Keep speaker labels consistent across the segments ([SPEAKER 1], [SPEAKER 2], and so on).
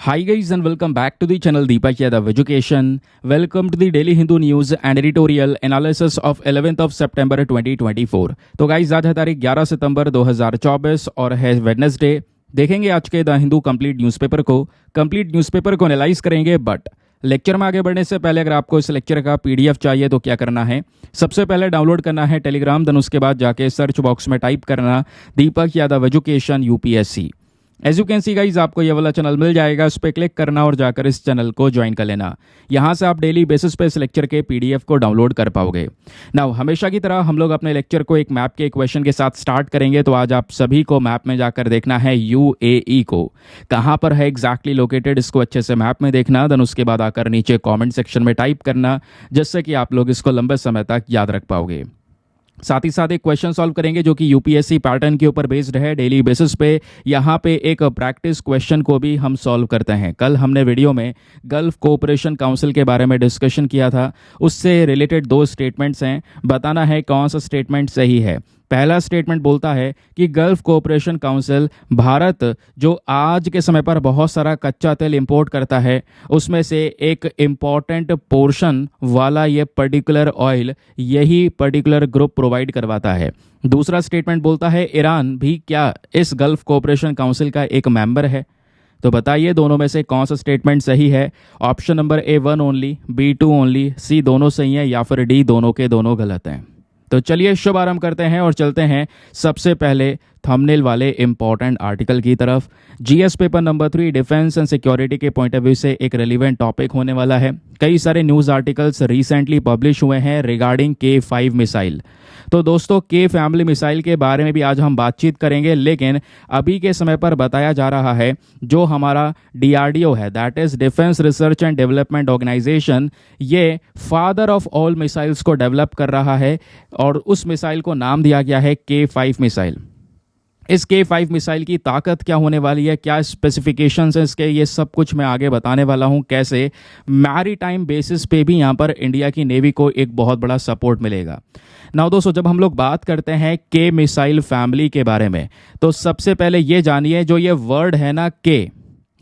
[SPEAKER 1] Hi guys and welcome back to the channel Deepak Yadav Education. Welcome to the Daily Hindu News and Editorial Analysis of 11th of September 2024. तो guys आज है तारीख 11 सितंबर 2024 और है Wednesday. देखेंगे आज के द हिंदू कंप्लीट न्यूज़पेपर को एनालाइज करेंगे। बट लेक्चर में आगे बढ़ने से पहले अगर आपको इस लेक्चर का पीडीएफ चाहिए तो क्या करना है, सबसे पहले डाउनलोड करना है टेलीग्राम, देन उसके बाद जाके सर्च बॉक्स में टाइप करना Deepak Yadav education UPSC. As you can see guys आपको ये वाला चैनल मिल जाएगा, उस पर क्लिक करना और जाकर इस चैनल को ज्वाइन कर लेना। यहाँ से आप डेली बेसिस पे इस लेक्चर के पीडीएफ को डाउनलोड कर पाओगे। नाउ हमेशा की तरह हम लोग अपने लेक्चर को एक मैप के क्वेश्चन के साथ स्टार्ट करेंगे। तो आज आप सभी को मैप में जाकर देखना है यूएई को कहाँ पर है एग्जैक्टली लोकेटेड, इसको अच्छे से मैप में देखना। देन उसके बाद आकर नीचे कॉमेंट सेक्शन में टाइप करना, जिससे कि आप लोग इसको लंबे समय तक याद रख पाओगे। साथ ही साथ एक क्वेश्चन सॉल्व करेंगे जो कि यूपीएससी पैटर्न के ऊपर बेस्ड है डेली बेसिस पे। यहाँ पे एक प्रैक्टिस क्वेश्चन को भी हम सॉल्व करते हैं। कल हमने वीडियो में गल्फ कोऑपरेशन काउंसिल के बारे में डिस्कशन किया था, उससे रिलेटेड दो स्टेटमेंट्स हैं, बताना है कौन सा स्टेटमेंट सही है। पहला स्टेटमेंट बोलता है कि गल्फ कोऑपरेशन काउंसिल भारत जो आज के समय पर बहुत सारा कच्चा तेल इंपोर्ट करता है, उसमें से एक इम्पॉर्टेंट पोर्शन वाला ये पर्टिकुलर ऑयल यही पर्टिकुलर ग्रुप प्रोवाइड करवाता है। दूसरा स्टेटमेंट बोलता है ईरान भी क्या इस गल्फ कोऑपरेशन काउंसिल का एक मेंबर है। तो बताइए दोनों में से कौन सा स्टेटमेंट सही है। Option number A1 only, B2 only, C दोनों सही है या फिर D दोनों के दोनों गलत हैं। तो चलिए शुभ आरंभ करते हैं और चलते हैं सबसे पहले थंबनेल वाले इंपॉर्टेंट आर्टिकल की तरफ। GS paper number 3 defence and security के पॉइंट ऑफ व्यू से एक रेलिवेंट टॉपिक होने वाला है। कई सारे न्यूज़ आर्टिकल्स रिसेंटली पब्लिश हुए हैं रिगार्डिंग K5 मिसाइल। तो दोस्तों K फैमिली मिसाइल के बारे में भी आज हम बातचीत करेंगे, लेकिन अभी के समय पर बताया जा रहा है जो हमारा DRDO है, that is defence research and development organisation, ये फादर ऑफ ऑल मिसाइल्स को डेवलप कर रहा है और उस मिसाइल को नाम दिया गया है K5 मिसाइल। इस K5 मिसाइल की ताकत क्या होने वाली है, क्या स्पेसिफिकेशंस हैं इसके, ये सब कुछ मैं आगे बताने वाला हूं। कैसे मैरीटाइम बेसिस पे भी यहां पर इंडिया की नेवी को एक बहुत बड़ा सपोर्ट मिलेगा। नाउ दोस्तों, जब हम लोग बात करते हैं K मिसाइल फैमिली के बारे में, तो सबसे पहले ये जानिए जो ये वर्ड है ना K,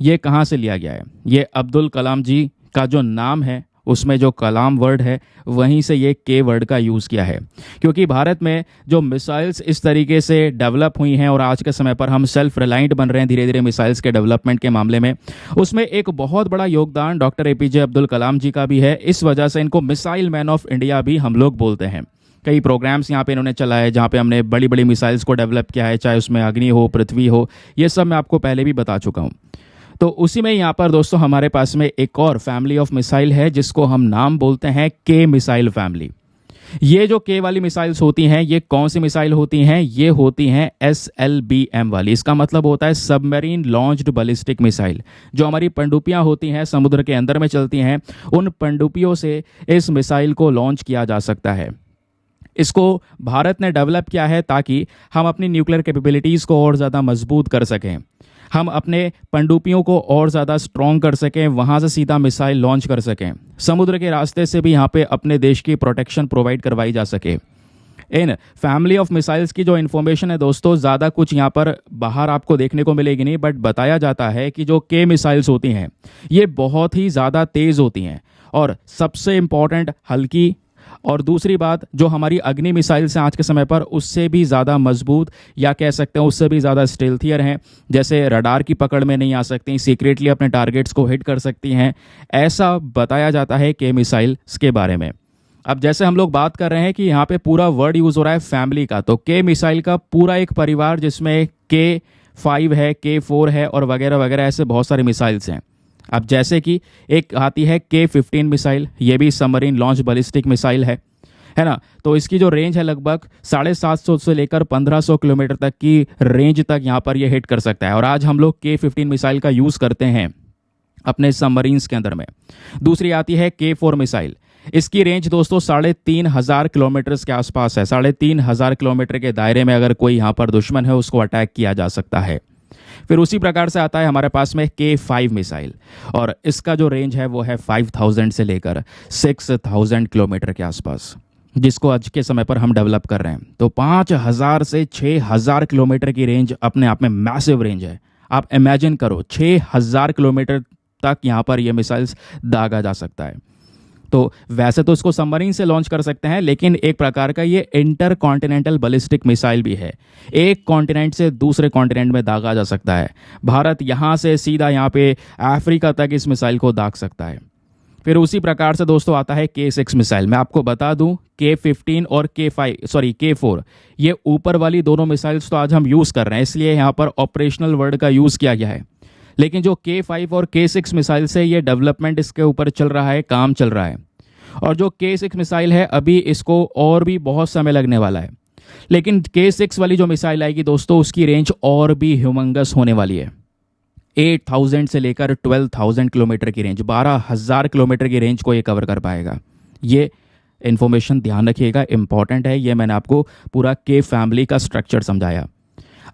[SPEAKER 1] ये कहाँ से लिया गया है। ये अब्दुल कलाम जी का जो नाम है उसमें जो कलाम वर्ड है वहीं से ये K वर्ड का यूज़ किया है, क्योंकि भारत में जो मिसाइल्स इस तरीके से डेवलप हुई हैं और आज के समय पर हम सेल्फ रिलायंट बन रहे हैं धीरे धीरे मिसाइल्स के डेवलपमेंट के मामले में, उसमें एक बहुत बड़ा योगदान डॉक्टर APJ अब्दुल कलाम जी का भी है। इस वजह से इनको मिसाइल मैन ऑफ इंडिया भी हम लोग बोलते हैं। कई प्रोग्राम्स यहाँ पे इन्होंने चलाए जहाँ पे हमने बड़ी बड़ी मिसाइल्स को डेवलप किया है, चाहे उसमें अग्नि हो, पृथ्वी हो, ये सब मैं आपको पहले भी बता चुका हूँ। तो उसी में यहाँ पर दोस्तों हमारे पास में एक और फैमिली ऑफ मिसाइल है जिसको हम नाम बोलते हैं K मिसाइल फैमिली। ये जो K वाली मिसाइल्स होती हैं, ये कौन सी मिसाइल होती हैं, ये होती हैं SLBM वाली। इसका मतलब होता है सबमरीन लॉन्च्ड बैलिस्टिक मिसाइल। जो हमारी पनडुब्बियाँ होती हैं समुद्र के अंदर में चलती हैं, उन पनडुब्बियों से इस मिसाइल को लॉन्च किया जा सकता है। इसको भारत ने डेवलप किया है ताकि हम अपनी न्यूक्लियर कैपेबिलिटीज़ को और ज़्यादा मजबूत कर सकें, हम अपने पनडुब्बियों को और ज़्यादा स्ट्रॉन्ग कर सकें, वहाँ से सीधा मिसाइल लॉन्च कर सकें, समुद्र के रास्ते से भी यहाँ पे अपने देश की प्रोटेक्शन प्रोवाइड करवाई जा सके। इन फैमिली ऑफ मिसाइल्स की जो इन्फॉर्मेशन है दोस्तों, ज़्यादा कुछ यहाँ पर बाहर आपको देखने को मिलेगी नहीं, बट बताया जाता है कि जो K मिसाइल्स होती हैं ये बहुत ही ज़्यादा तेज़ होती हैं और सबसे इम्पॉर्टेंट हल्की, और दूसरी बात जो हमारी अग्नि मिसाइल्स हैं आज के समय पर उससे भी ज़्यादा मजबूत, या कह सकते हैं उससे भी ज़्यादा स्टेल्थियर हैं। जैसे रडार की पकड़ में नहीं आ सकती, सीक्रेटली अपने टारगेट्स को हिट कर सकती हैं, ऐसा बताया जाता है K मिसाइल्स के बारे में। अब जैसे हम लोग बात कर रहे हैं कि यहाँ पे पूरा वर्ड यूज़ हो रहा है फैमिली का, तो K मिसाइल का पूरा एक परिवार जिसमें K5 है, K4 है और वगैरह वगैरह ऐसे बहुत सारे मिसाइल्स हैं। अब जैसे कि एक आती है K15 मिसाइल, ये भी सबमरीन लॉन्च बैलिस्टिक मिसाइल है ना। तो इसकी जो रेंज है लगभग 750 से लेकर 1500 किलोमीटर तक की रेंज तक यहाँ पर ये हिट कर सकता है, और आज हम लोग K15 मिसाइल का यूज़ करते हैं अपने सबमरीन्स के अंदर में। दूसरी आती है K4 मिसाइल, इसकी रेंज दोस्तों 3500 किलोमीटर के आसपास है। 3500 किलोमीटर के दायरे में अगर कोई यहाँ पर दुश्मन है उसको अटैक किया जा सकता है। फिर उसी प्रकार से आता है हमारे पास में K5 मिसाइल, और इसका जो रेंज है वो है 5000 से लेकर 6000 किलोमीटर के आसपास, जिसको आज के समय पर हम डेवलप कर रहे हैं। तो 5000 से 6000 किलोमीटर की रेंज अपने आप में मैसिव रेंज है। आप इमेजिन करो 6000 किलोमीटर तक यहाँ पर ये मिसाइल्स दागा जा सकता है। तो वैसे तो इसको सबमरीन से लॉन्च कर सकते हैं, लेकिन एक प्रकार का ये इंटर कॉन्टिनेंटल बैलिस्टिक मिसाइल भी है। एक कॉन्टिनेंट से दूसरे कॉन्टिनेंट में दागा जा सकता है। भारत यहाँ से सीधा यहाँ पे अफ्रीका तक इस मिसाइल को दाग सकता है। फिर उसी प्रकार से दोस्तों आता है K6 मिसाइल। मैं आपको बता दूं K15 और K4 ये ऊपर वाली दोनों मिसाइल्स तो आज हम यूज़ कर रहे हैं, इसलिए यहाँ पर ऑपरेशनल वर्ड का यूज़ किया गया है। लेकिन जो K5 और K6 मिसाइल से ये डेवलपमेंट इसके ऊपर चल रहा है, काम चल रहा है। और जो K6 मिसाइल है अभी इसको और भी बहुत समय लगने वाला है। लेकिन K6 वाली जो मिसाइल आएगी दोस्तों, उसकी रेंज और भी ह्यूमंगस होने वाली है। 8000 से लेकर 12000 किलोमीटर की रेंज, 12000 किलोमीटर की रेंज को ये कवर कर पाएगा। ये इन्फॉर्मेशन ध्यान रखिएगा, इंपॉर्टेंट है। ये मैंने आपको पूरा K फैमिली का स्ट्रक्चर समझाया।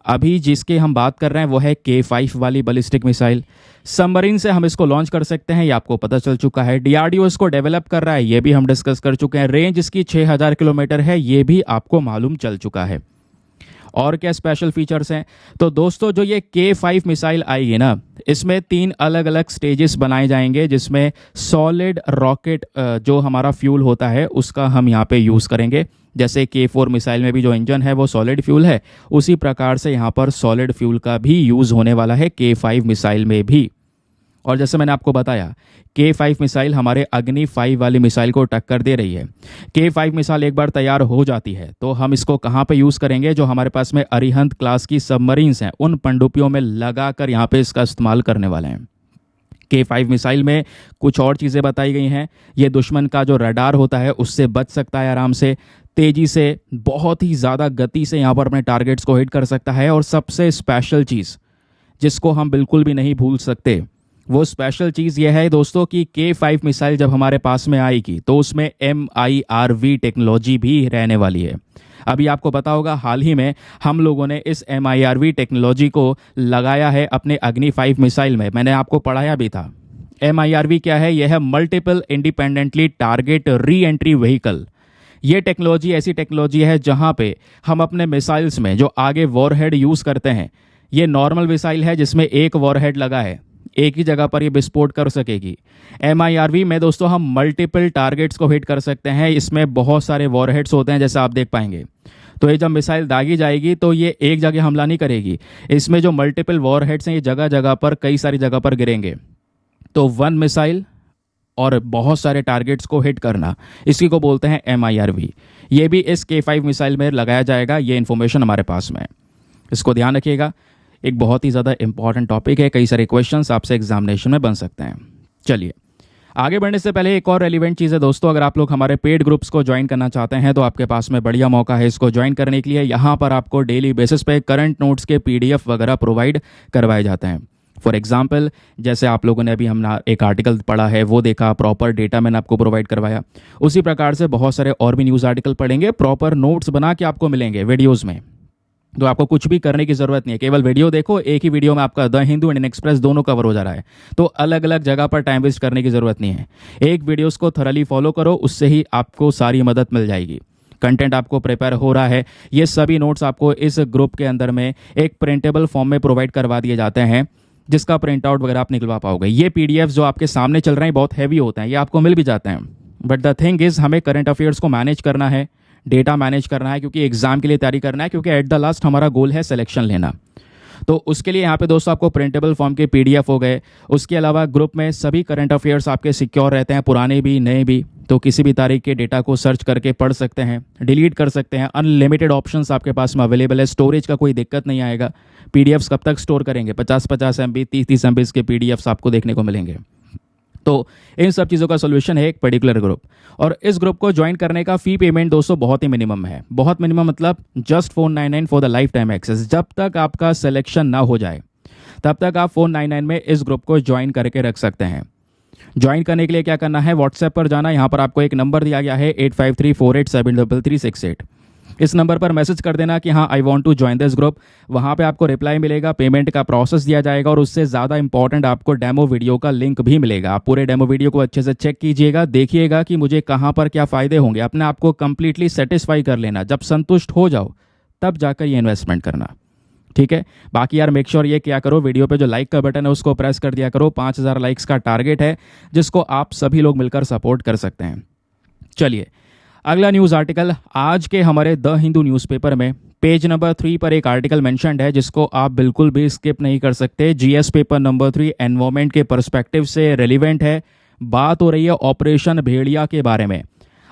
[SPEAKER 1] अभी जिसके हम बात कर रहे हैं वो है K5 वाली बैलिस्टिक मिसाइल। सबमरीन से हम इसको लॉन्च कर सकते हैं, ये आपको पता चल चुका है। DRDO इसको डेवलप कर रहा है, ये भी हम डिस्कस कर चुके हैं। रेंज इसकी 6000 किलोमीटर है, ये भी आपको मालूम चल चुका है। और क्या स्पेशल फीचर्स हैं? तो दोस्तों जो ये K5 मिसाइल आएगी ना, इसमें 3 अलग अलग स्टेजेस बनाए जाएंगे, जिसमें सॉलिड रॉकेट जो हमारा फ्यूल होता है उसका हम यहाँ पे यूज़ करेंगे। जैसे K4 मिसाइल में भी जो इंजन है वो सॉलिड फ्यूल है, उसी प्रकार से यहाँ पर सॉलिड फ्यूल का भी यूज़ होने वाला है K5 मिसाइल में भी। और जैसे मैंने आपको बताया K5 मिसाइल हमारे अग्नि 5 वाली मिसाइल को टक्कर दे रही है। K5 मिसाइल एक बार तैयार हो जाती है तो हम इसको कहाँ पे यूज़ करेंगे? जो हमारे पास में अरिहंत क्लास की सबमरीन्स हैं उन पनडुब्बियों में लगा कर यहाँ पे इसका इस्तेमाल करने वाले हैं। K5 मिसाइल में कुछ और चीज़ें बताई गई हैं। ये दुश्मन का जो रडार होता है उससे बच सकता है, आराम से तेज़ी से, बहुत ही ज़्यादा गति से यहाँ पर अपने टारगेट्स को हिट कर सकता है। और सबसे स्पेशल चीज़ जिसको हम बिल्कुल भी नहीं भूल सकते, वो स्पेशल चीज़ यह है दोस्तों कि K5 मिसाइल जब हमारे पास में आएगी तो उसमें MIRV टेक्नोलॉजी भी रहने वाली है। अभी आपको पता होगा हाल ही में हम लोगों ने इस MIRV टेक्नोलॉजी को लगाया है अपने अग्नि 5 मिसाइल में। मैंने आपको पढ़ाया भी था। MIRV क्या है? यह है multiple independently target re entry vehicle. ये टेक्नोलॉजी ऐसी टेक्नोलॉजी है जहां पे हम अपने मिसाइल्स में जो आगे वॉरहेड यूज़ करते हैं, ये नॉर्मल मिसाइल है जिसमें एक वॉरहेड लगा है, एक ही जगह पर ये विस्फोट कर सकेगी। MIRV में दोस्तों हम मल्टीपल टारगेट्स को हिट कर सकते हैं। इसमें बहुत सारे वॉरहेड्स होते हैं जैसा आप देख पाएंगे। तो ये जब मिसाइल दागी जाएगी तो ये एक जगह हमला नहीं करेगी, इसमें जो मल्टीपल वॉरहेड्स हैं ये जगह जगह पर, कई सारी जगह पर गिरेंगे। तो वन मिसाइल और बहुत सारे टारगेट्स को हिट करना, इसी को बोलते हैं MIRV। ये भी इस K5 मिसाइल में लगाया जाएगा। ये इन्फॉर्मेशन हमारे पास में है, इसको ध्यान रखिएगा। एक बहुत ही ज़्यादा इंपॉर्टेंट टॉपिक है, कई सारे क्वेश्चंस आपसे एग्जामिनेशन में बन सकते हैं। चलिए आगे बढ़ने से पहले एक और रेलिवेंट चीज़ है दोस्तों, अगर आप लोग हमारे पेड ग्रुप्स को ज्वाइन करना चाहते हैं तो आपके पास में बढ़िया मौका है इसको ज्वाइन करने के लिए। यहाँ पर आपको डेली बेसिस पे करंट नोट्स के PDF वगैरह प्रोवाइड करवाए जाते हैं। फॉर एग्जाम्पल जैसे आप लोगों ने अभी हमने एक आर्टिकल पढ़ा है वो देखा, प्रॉपर डेटा मैंने आपको प्रोवाइड करवाया। उसी प्रकार से बहुत सारे और भी न्यूज़ आर्टिकल पढ़ेंगे, प्रॉपर नोट्स बना के आपको मिलेंगे वीडियोज़ में। तो आपको कुछ भी करने की ज़रूरत नहीं है, केवल वीडियो देखो। एक ही वीडियो में आपका द हिंदू इंडियन एक्सप्रेस दोनों कवर हो जा रहा है, तो अलग अलग जगह पर टाइम वेस्ट करने की ज़रूरत नहीं है। एक वीडियोस को थॉरली फॉलो करो, उससे ही आपको सारी मदद मिल जाएगी। कंटेंट आपको प्रिपेयर हो रहा है, ये सभी नोट्स आपको इस ग्रुप के अंदर में एक प्रिंटेबल फॉर्म में प्रोवाइड करवा दिए जाते हैं, जिसका प्रिंट आउट वगैरह आप निकलवा पाओगे। ये PDF जो आपके सामने चल रहे हैं बहुत हैवी होते हैं, ये आपको मिल भी जाते हैं। बट द थिंग इज़ हमें करंट अफेयर्स को मैनेज करना है, डेटा मैनेज करना है, क्योंकि एग्जाम के लिए तैयारी करना है, क्योंकि एट द लास्ट हमारा गोल है सिलेक्शन लेना। तो उसके लिए यहाँ पे दोस्तों आपको प्रिंटेबल फॉर्म के PDF हो गए। उसके अलावा ग्रुप में सभी करंट अफेयर्स आपके सिक्योर रहते हैं, पुराने भी नए भी। तो किसी भी तारीख के डेटा को सर्च करके पढ़ सकते हैं, डिलीट कर सकते हैं। अनलिमिटेड ऑप्शंस आपके पास में अवेलेबल है, स्टोरेज का कोई दिक्कत नहीं आएगा। PDFs कब तक स्टोर करेंगे? 50-50 MB 30-30 MB के PDFs आपको देखने को मिलेंगे। तो इन सब चीज़ों का सोल्यूशन है एक पर्टिकुलर ग्रुप। और इस ग्रुप को ज्वाइन करने का फ़ी पेमेंट दोस्तों बहुत ही मिनिमम है। बहुत मिनिमम मतलब just 499 for the lifetime access. जब तक आपका सिलेक्शन ना हो जाए तब तक आप 499 में इस ग्रुप को ज्वाइन करके रख सकते हैं। ज्वाइन करने के लिए क्या करना है? व्हाट्सएप पर जाना, यहाँ पर आपको एक नंबर दिया गया है 8534873368। इस नंबर पर मैसेज कर देना कि हाँ I want to join this group. वहाँ पे आपको रिप्लाई मिलेगा, पेमेंट का प्रोसेस दिया जाएगा और उससे ज़्यादा इंपॉर्टेंट आपको डेमो वीडियो का लिंक भी मिलेगा। आप पूरे डेमो वीडियो को अच्छे से चेक कीजिएगा, देखिएगा कि मुझे कहाँ पर क्या फ़ायदे होंगे। अपने आप को कंप्लीटली सेटिस्फाई कर लेना। जब संतुष्ट हो जाओ तब जाकर ये इन्वेस्टमेंट करना। ठीक है। बाकी यार मेक श्योर ये क्या करो, वीडियो पे जो लाइक का बटन है उसको प्रेस कर दिया करो। 5000 लाइक्स का टारगेट है जिसको आप सभी लोग मिलकर सपोर्ट कर सकते हैं। चलिए अगला न्यूज़ आर्टिकल, आज के हमारे द हिंदू न्यूज़पेपर में पेज नंबर 3 पर एक आर्टिकल मेंशन्ड है जिसको आप बिल्कुल भी स्किप नहीं कर सकते। जीएस पेपर नंबर 3 एनवायरमेंट के पर्सपेक्टिव से रेलिवेंट है। बात हो रही है ऑपरेशन भेड़िया के बारे में।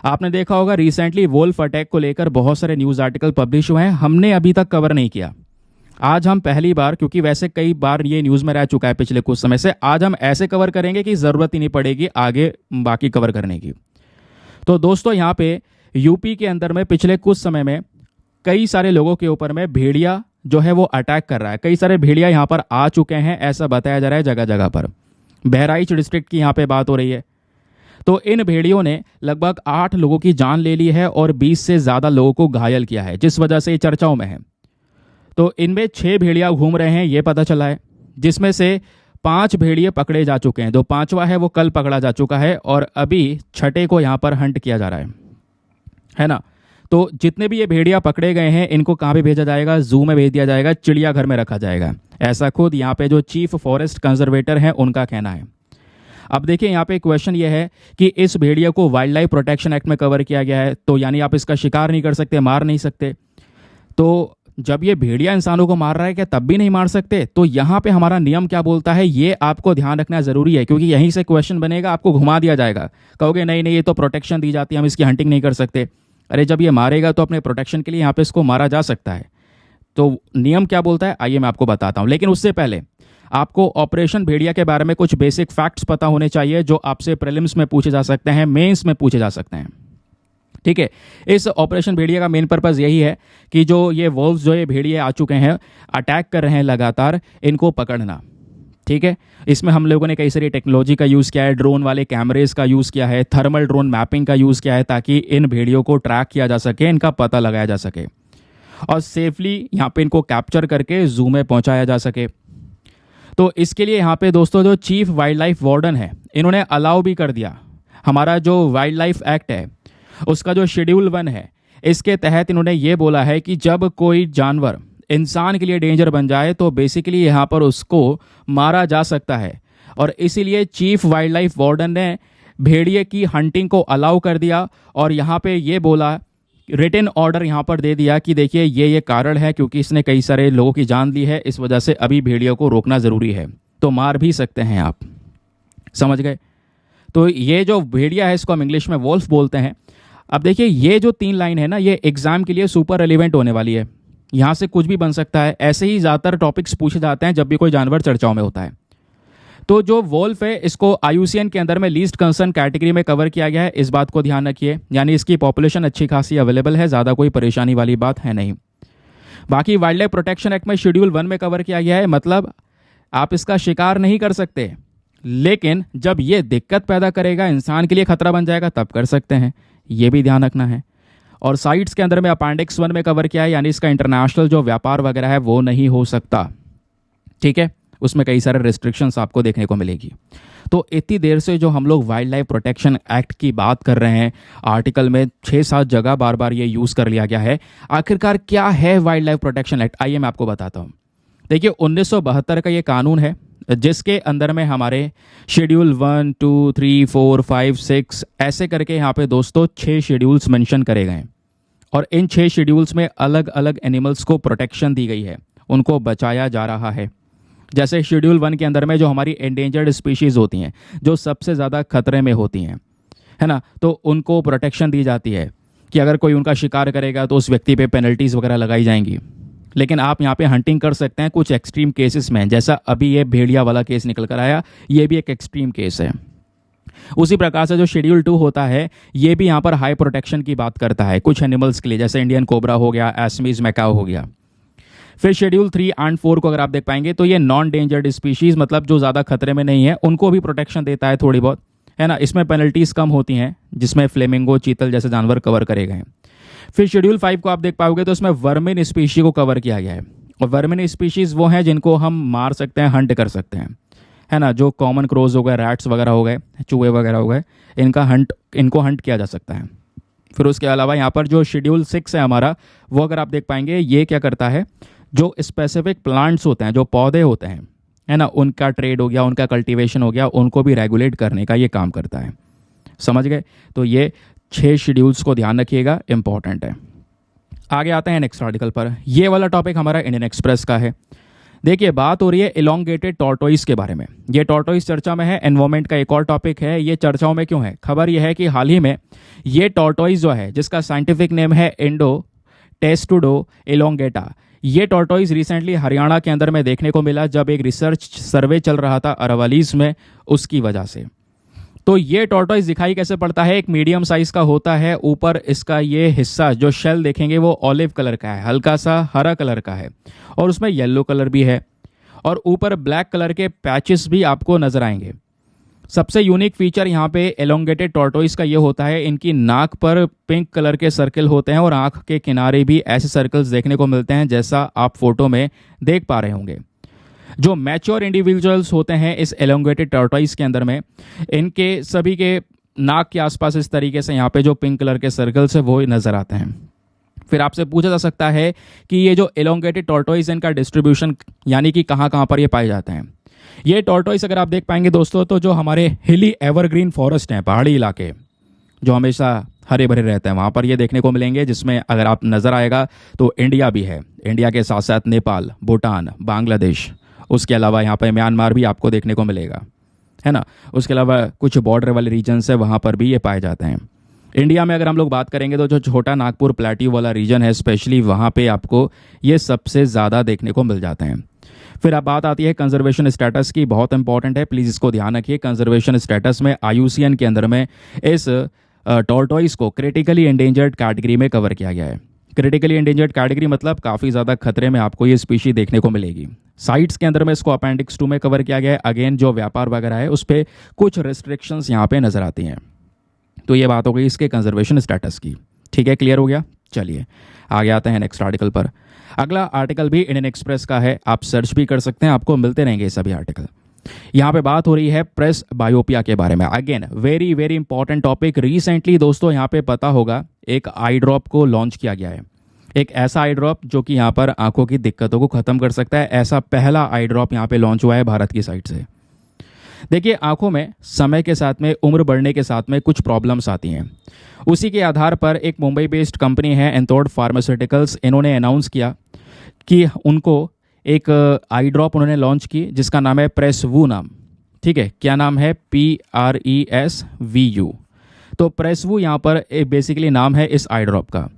[SPEAKER 1] आपने देखा होगा रिसेंटली वोल्फ अटैक को लेकर बहुत सारे न्यूज़ आर्टिकल पब्लिश हुए हैं, हमने अभी तक कवर नहीं किया। आज हम पहली बार, क्योंकि वैसे कई बार ये न्यूज़ में रह चुका है पिछले कुछ समय से, आज हम ऐसे कवर करेंगे कि ज़रूरत ही नहीं पड़ेगी आगे बाकी कवर करने की। तो दोस्तों यहाँ पे यूपी के अंदर में पिछले कुछ समय में कई सारे लोगों के ऊपर में भेड़िया जो है वो अटैक कर रहा है। कई सारे भेड़िया यहाँ पर आ चुके हैं, ऐसा बताया जा रहा है जगह जगह पर। बहराइच डिस्ट्रिक्ट की यहाँ पे बात हो रही है। तो इन भेड़ियों ने लगभग 8 लोगों की जान ले ली है और 20 से ज़्यादा लोगों को घायल किया है, जिस वजह से ये चर्चाओं में है। तो इनमें 6 भेड़िया घूम रहे हैं ये पता चला है, जिसमें से 5 भेड़िए पकड़े जा चुके हैं। जो 5वां है वो कल पकड़ा जा चुका है और अभी 6ठे को यहाँ पर हंट किया जा रहा है ना। तो जितने भी ये भेड़िया पकड़े गए हैं इनको कहाँ पे भेजा जाएगा, जू में भेज दिया जाएगा, चिड़ियाघर में रखा जाएगा, ऐसा खुद यहाँ पे जो चीफ फॉरेस्ट कंजर्वेटर हैं उनका कहना है। अब देखिए यहाँ पे क्वेश्चन ये है कि इस भेड़िया को वाइल्ड लाइफ प्रोटेक्शन एक्ट में कवर किया गया है, तो यानी आप इसका शिकार नहीं कर सकते, मार नहीं सकते। तो जब ये भेड़िया इंसानों को मार रहा है क्या तब भी नहीं मार सकते? तो यहाँ पे हमारा नियम क्या बोलता है ये आपको ध्यान रखना जरूरी है, क्योंकि यहीं से क्वेश्चन बनेगा, आपको घुमा दिया जाएगा, कहोगे नहीं नहीं ये तो प्रोटेक्शन दी जाती है, हम इसकी हंटिंग नहीं कर सकते। अरे जब ये मारेगा तो अपने प्रोटेक्शन के लिए यहाँ पे इसको मारा जा सकता है। तो नियम क्या बोलता है आइए मैं आपको बताता हूँ, लेकिन उससे पहले आपको ऑपरेशन भेड़िया के बारे में कुछ बेसिक फैक्ट्स पता होने चाहिए जो आपसे प्रीलिम्स में पूछे जा सकते हैं, मेंस में पूछे जा सकते हैं। ठीक है, इस ऑपरेशन भेड़िया का मेन पर्पज़ यही है कि जो ये वॉल्व्स जो ये भेड़िए आ चुके हैं, अटैक कर रहे हैं लगातार, इनको पकड़ना। ठीक है, इसमें हम लोगों ने कई सारी टेक्नोलॉजी का यूज़ किया है, ड्रोन वाले कैमरेज का यूज़ किया है, थर्मल ड्रोन मैपिंग का यूज़ किया है, ताकि इन भेड़ियों को ट्रैक किया जा सके, इनका पता लगाया जा सके और सेफली यहाँ पे इनको कैप्चर करके जू में पहुँचाया जा सके। तो इसके लिए यहाँ पे दोस्तों जो चीफ वाइल्ड लाइफ वार्डन है इन्होंने अलाउ भी कर दिया। हमारा जो वाइल्ड लाइफ एक्ट है उसका जो शेड्यूल 1 है इसके तहत इन्होंने ये बोला है कि जब कोई जानवर इंसान के लिए डेंजर बन जाए तो बेसिकली यहाँ पर उसको मारा जा सकता है, और इसीलिए चीफ वाइल्ड लाइफ वार्डन ने भेड़िए की हंटिंग को अलाउ कर दिया और यहाँ पे ये बोला, रिटन ऑर्डर यहाँ पर दे दिया कि देखिए ये कारण है क्योंकि इसने कई सारे लोगों की जान ली है, इस वजह से अभी भेड़ियों को रोकना ज़रूरी है, तो मार भी सकते हैं आप, समझ गए। तो ये जो भेड़िया है इसको हम इंग्लिश में वॉल्फ बोलते हैं। अब देखिए ये जो 3 लाइन है ना, ये एग्जाम के लिए सुपर रेलिवेंट होने वाली है, यहाँ से कुछ भी बन सकता है। ऐसे ही ज़्यादातर टॉपिक्स पूछे जाते हैं जब भी कोई जानवर चर्चाओं में होता है। तो जो वॉल्फ है इसको IUCN के अंदर में लीस्ट कंसर्न कैटेगरी में कवर किया गया है, इस बात को ध्यान रखिए, यानी इसकी पॉपुलेशन अच्छी खासी अवेलेबल है, ज़्यादा कोई परेशानी वाली बात है नहीं। बाकी वाइल्ड लाइफ प्रोटेक्शन एक्ट में शेड्यूल 1 में कवर किया गया है, मतलब आप इसका शिकार नहीं कर सकते, लेकिन जब ये दिक्कत पैदा करेगा, इंसान के लिए खतरा बन जाएगा, तब कर सकते हैं, ये भी ध्यान रखना है। और साइट्स के अंदर में अपेंडिक्स 1 में कवर किया है, यानी इसका इंटरनेशनल जो व्यापार वगैरह है वो नहीं हो सकता। ठीक है, उसमें कई सारे रिस्ट्रिक्शंस आपको देखने को मिलेगी। तो इतनी देर से जो हम लोग वाइल्ड लाइफ प्रोटेक्शन एक्ट की बात कर रहे हैं, आर्टिकल में 6-7 जगह बार बार ये यूज़ कर लिया गया है। आखिरकार क्या है वाइल्ड लाइफ प्रोटेक्शन एक्ट, आइए मैं आपको बताता हूँ। देखिए 1972 का ये कानून है जिसके अंदर में हमारे शेड्यूल 1, 2, 3, 4, 5, 6 ऐसे करके यहाँ पे दोस्तों 6 शेड्यूल्स मेंशन करे गए हैं, और इन 6 शेड्यूल्स में अलग अलग एनिमल्स को प्रोटेक्शन दी गई है, उनको बचाया जा रहा है। जैसे शेड्यूल 1 के अंदर में जो हमारी एंडेंजर्ड स्पीशीज़ होती हैं, जो सबसे ज़्यादा खतरे में होती हैं, है ना, तो उनको प्रोटेक्शन दी जाती है कि अगर कोई उनका शिकार करेगा तो उस व्यक्ति पे पेनल्टीज़ वगैरह लगाई जाएंगी। लेकिन आप यहाँ पे हंटिंग कर सकते हैं कुछ एक्सट्रीम केसेस में, जैसा अभी ये भेड़िया वाला केस निकल कर आया, ये भी एक एक्सट्रीम केस है। उसी प्रकार से जो शेड्यूल 2 होता है ये भी यहाँ पर हाई प्रोटेक्शन की बात करता है कुछ एनिमल्स के लिए, जैसे इंडियन कोबरा हो गया, एस्मीज मैकाओ हो गया। फिर शेड्यूल 3 एंड 4 को अगर आप देख पाएंगे तो ये नॉन डेंजर्ड स्पीशीज़, मतलब जो ज़्यादा खतरे में नहीं है, उनको भी प्रोटेक्शन देता है थोड़ी बहुत, है ना। इसमें पेनल्टीज़ कम होती हैं, जिसमें फ्लेमिंगो, चीतल जैसे जानवर कवर करे गए हैं। फिर शेड्यूल 5 को आप देख पाओगे तो इसमें वर्मिन स्पीशी को कवर किया गया है, और वर्मिन स्पीशीज़ वो हैं जिनको हम मार सकते हैं, हंट कर सकते हैं, है ना। जो कॉमन क्रोज हो गए, रैट्स वगैरह हो गए, चूहे वगैरह हो गए, इनको हंट किया जा सकता है। फिर उसके अलावा यहाँ पर जो शेड्यूल 6 है हमारा, वो अगर आप देख पाएंगे ये क्या करता है जो स्पेसिफिक प्लांट्स होते हैं, जो पौधे होते हैं, है ना, उनका ट्रेड हो गया, उनका कल्टीवेशन हो गया, उनको भी रेगुलेट करने का ये काम करता है। समझ गए? तो ये 6 शेड्यूल्स को ध्यान रखिएगा, इंपॉर्टेंट है। आगे आते हैं नेक्स्ट आर्टिकल पर। ये वाला टॉपिक हमारा इंडियन एक्सप्रेस का है। देखिए, बात हो रही है इलोंगेटेड टॉर्टोइस के बारे में। ये टॉर्टोइस चर्चा में है, एनवायरमेंट का एक और टॉपिक है। ये चर्चाओं में क्यों है? खबर यह है कि हाल ही में ये टॉर्टोइस जो है, जिसका साइंटिफिक नेम है इंडोटेस्टुडो इलोंगेटा, ये टॉर्टोइस रिसेंटली हरियाणा के अंदर में देखने को मिला, जब एक रिसर्च सर्वे चल रहा था अरावलीज में, उसकी वजह से। तो ये टॉर्टोइस दिखाई कैसे पड़ता है? एक मीडियम साइज का होता है। ऊपर इसका ये हिस्सा जो शेल देखेंगे वो ऑलिव कलर का है, हल्का सा हरा कलर का है, और उसमें येलो कलर भी है, और ऊपर ब्लैक कलर के पैचेस भी आपको नजर आएंगे। सबसे यूनिक फीचर यहाँ पे एलोंगेटेड टॉर्टोइस का ये होता है, इनकी नाक पर पिंक कलर के सर्कल होते हैं और आंख के किनारे भी ऐसे सर्कल्स देखने को मिलते हैं, जैसा आप फोटो में देख पा रहे होंगे। जो मैच्योर इंडिविजुअल्स होते हैं इस एलोंगेटेड टॉर्टोइस के अंदर में, इनके सभी के नाक के आसपास इस तरीके से यहाँ पे जो पिंक कलर के सर्कल्स है वो नजर आते हैं। फिर आपसे पूछा जा सकता है कि ये जो एलोंगेटेड टॉर्टोइस इनका डिस्ट्रीब्यूशन यानी कि कहाँ कहाँ पर ये पाए जाते हैं। ये टॉर्टोइस अगर आप देख पाएंगे दोस्तों, तो जो हमारे हिली एवरग्रीन फॉरेस्ट हैं, पहाड़ी इलाके जो हमेशा हरे भरे रहते हैं, वहाँ पर ये देखने को मिलेंगे, जिसमें अगर आप नज़र आएगा तो इंडिया भी है। इंडिया के साथ साथ नेपाल, भूटान, बांग्लादेश, उसके अलावा यहाँ पर म्यांमार भी आपको देखने को मिलेगा, है ना। उसके अलावा कुछ बॉर्डर वाले रीजन्स है, वहाँ पर भी ये पाए जाते हैं। इंडिया में अगर हम लोग बात करेंगे तो जो छोटा नागपुर प्लेट्यू वाला रीजन है, स्पेशली वहाँ पे आपको ये सबसे ज़्यादा देखने को मिल जाते हैं। फिर अब बात आती है कंजर्वेशन स्टेटस की, बहुत इंपॉर्टेंट है, प्लीज़ इसको ध्यान रखिए। कंजर्वेशन स्टेटस में IUCN के अंदर में इस टॉर्टोइस को क्रिटिकली एंडेंजर्ड कैटेगरी में कवर किया गया है। क्रिटिकली एंडेंजर्ड कैटेगरी मतलब काफ़ी ज़्यादा खतरे में आपको ये स्पीशी देखने को मिलेगी। साइट्स के अंदर में इसको अपेंडिक्स 2 में कवर किया गया है। अगेन जो व्यापार वगैरह है उस पर कुछ रिस्ट्रिक्शंस यहाँ पे नज़र आती हैं। तो ये बात हो गई इसके कंजर्वेशन स्टेटस की। ठीक है, क्लियर हो गया। चलिए आगे आते हैं नेक्स्ट आर्टिकल पर। अगला आर्टिकल भी इंडियन एक्सप्रेस का है, आप सर्च भी कर सकते हैं, आपको मिलते रहेंगे ये सभी आर्टिकल। यहाँ पे बात हो रही है प्रेस बायोपिया के बारे में। Again very very important topic. Recently दोस्तों यहाँ पे पता होगा एक आई ड्रॉप को लॉन्च किया गया है। एक ऐसा आई ड्रॉप जो कि यहाँ पर आंखों की दिक्कतों को ख़त्म कर सकता है। ऐसा पहला आई ड्रॉप यहाँ पे लॉन्च हुआ है भारत की साइड से। देखिए, आंखों में समय के साथ में, उम्र बढ़ने के साथ में कुछ प्रॉब्लम्स आती हैं। उसी के आधार पर एक मुंबई बेस्ड कंपनी है एंथोड फार्मास्यूटिकल्स, इन्होंने अनाउंस किया कि उनको एक आई ड्रॉप उन्होंने लॉन्च की जिसका नाम है प्रेसवू नाम। ठीक है, क्या नाम है? PRESVU। तो प्रेसवू यहाँ पर बेसिकली नाम है इस आई ड्रॉप का।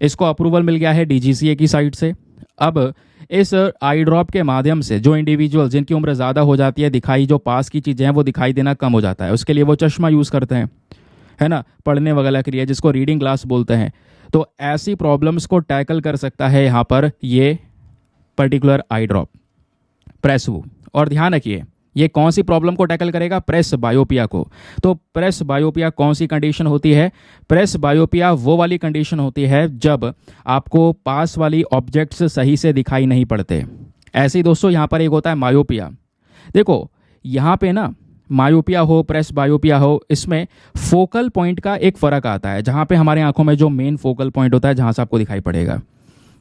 [SPEAKER 1] इसको अप्रूवल मिल गया है DGCA की साइड से। अब इस आई ड्रॉप के माध्यम से जो इंडिविजुअल जिनकी उम्र ज़्यादा हो जाती है, दिखाई जो पास की चीज़ें हैं वो दिखाई देना कम हो जाता है, उसके लिए वो चश्मा यूज़ करते हैं, है ना, पढ़ने वगैरह के लिए, जिसको रीडिंग ग्लास बोलते हैं। तो ऐसी प्रॉब्लम्स को टैकल कर सकता है यहाँ पर ये पर्टिकुलर आई ड्रॉप प्रेसवू। और ध्यान रखिए, ये कौन सी प्रॉब्लम को टैकल करेगा? प्रेस बायोपिया को। तो प्रेस बायोपिया कौन सी कंडीशन होती है? प्रेस बायोपिया वो वाली कंडीशन होती है जब आपको पास वाली ऑब्जेक्ट्स सही से दिखाई नहीं पड़ते। ऐसे ही दोस्तों यहाँ पर एक होता है मायोपिया। देखो यहाँ पे ना, मायोपिया हो, प्रेस बायोपिया हो, इसमें फोकल पॉइंट का एक फ़र्क आता है। जहाँ पे हमारे आंखों में जो मेन फोकल पॉइंट होता है, जहाँ से आपको दिखाई पड़ेगा।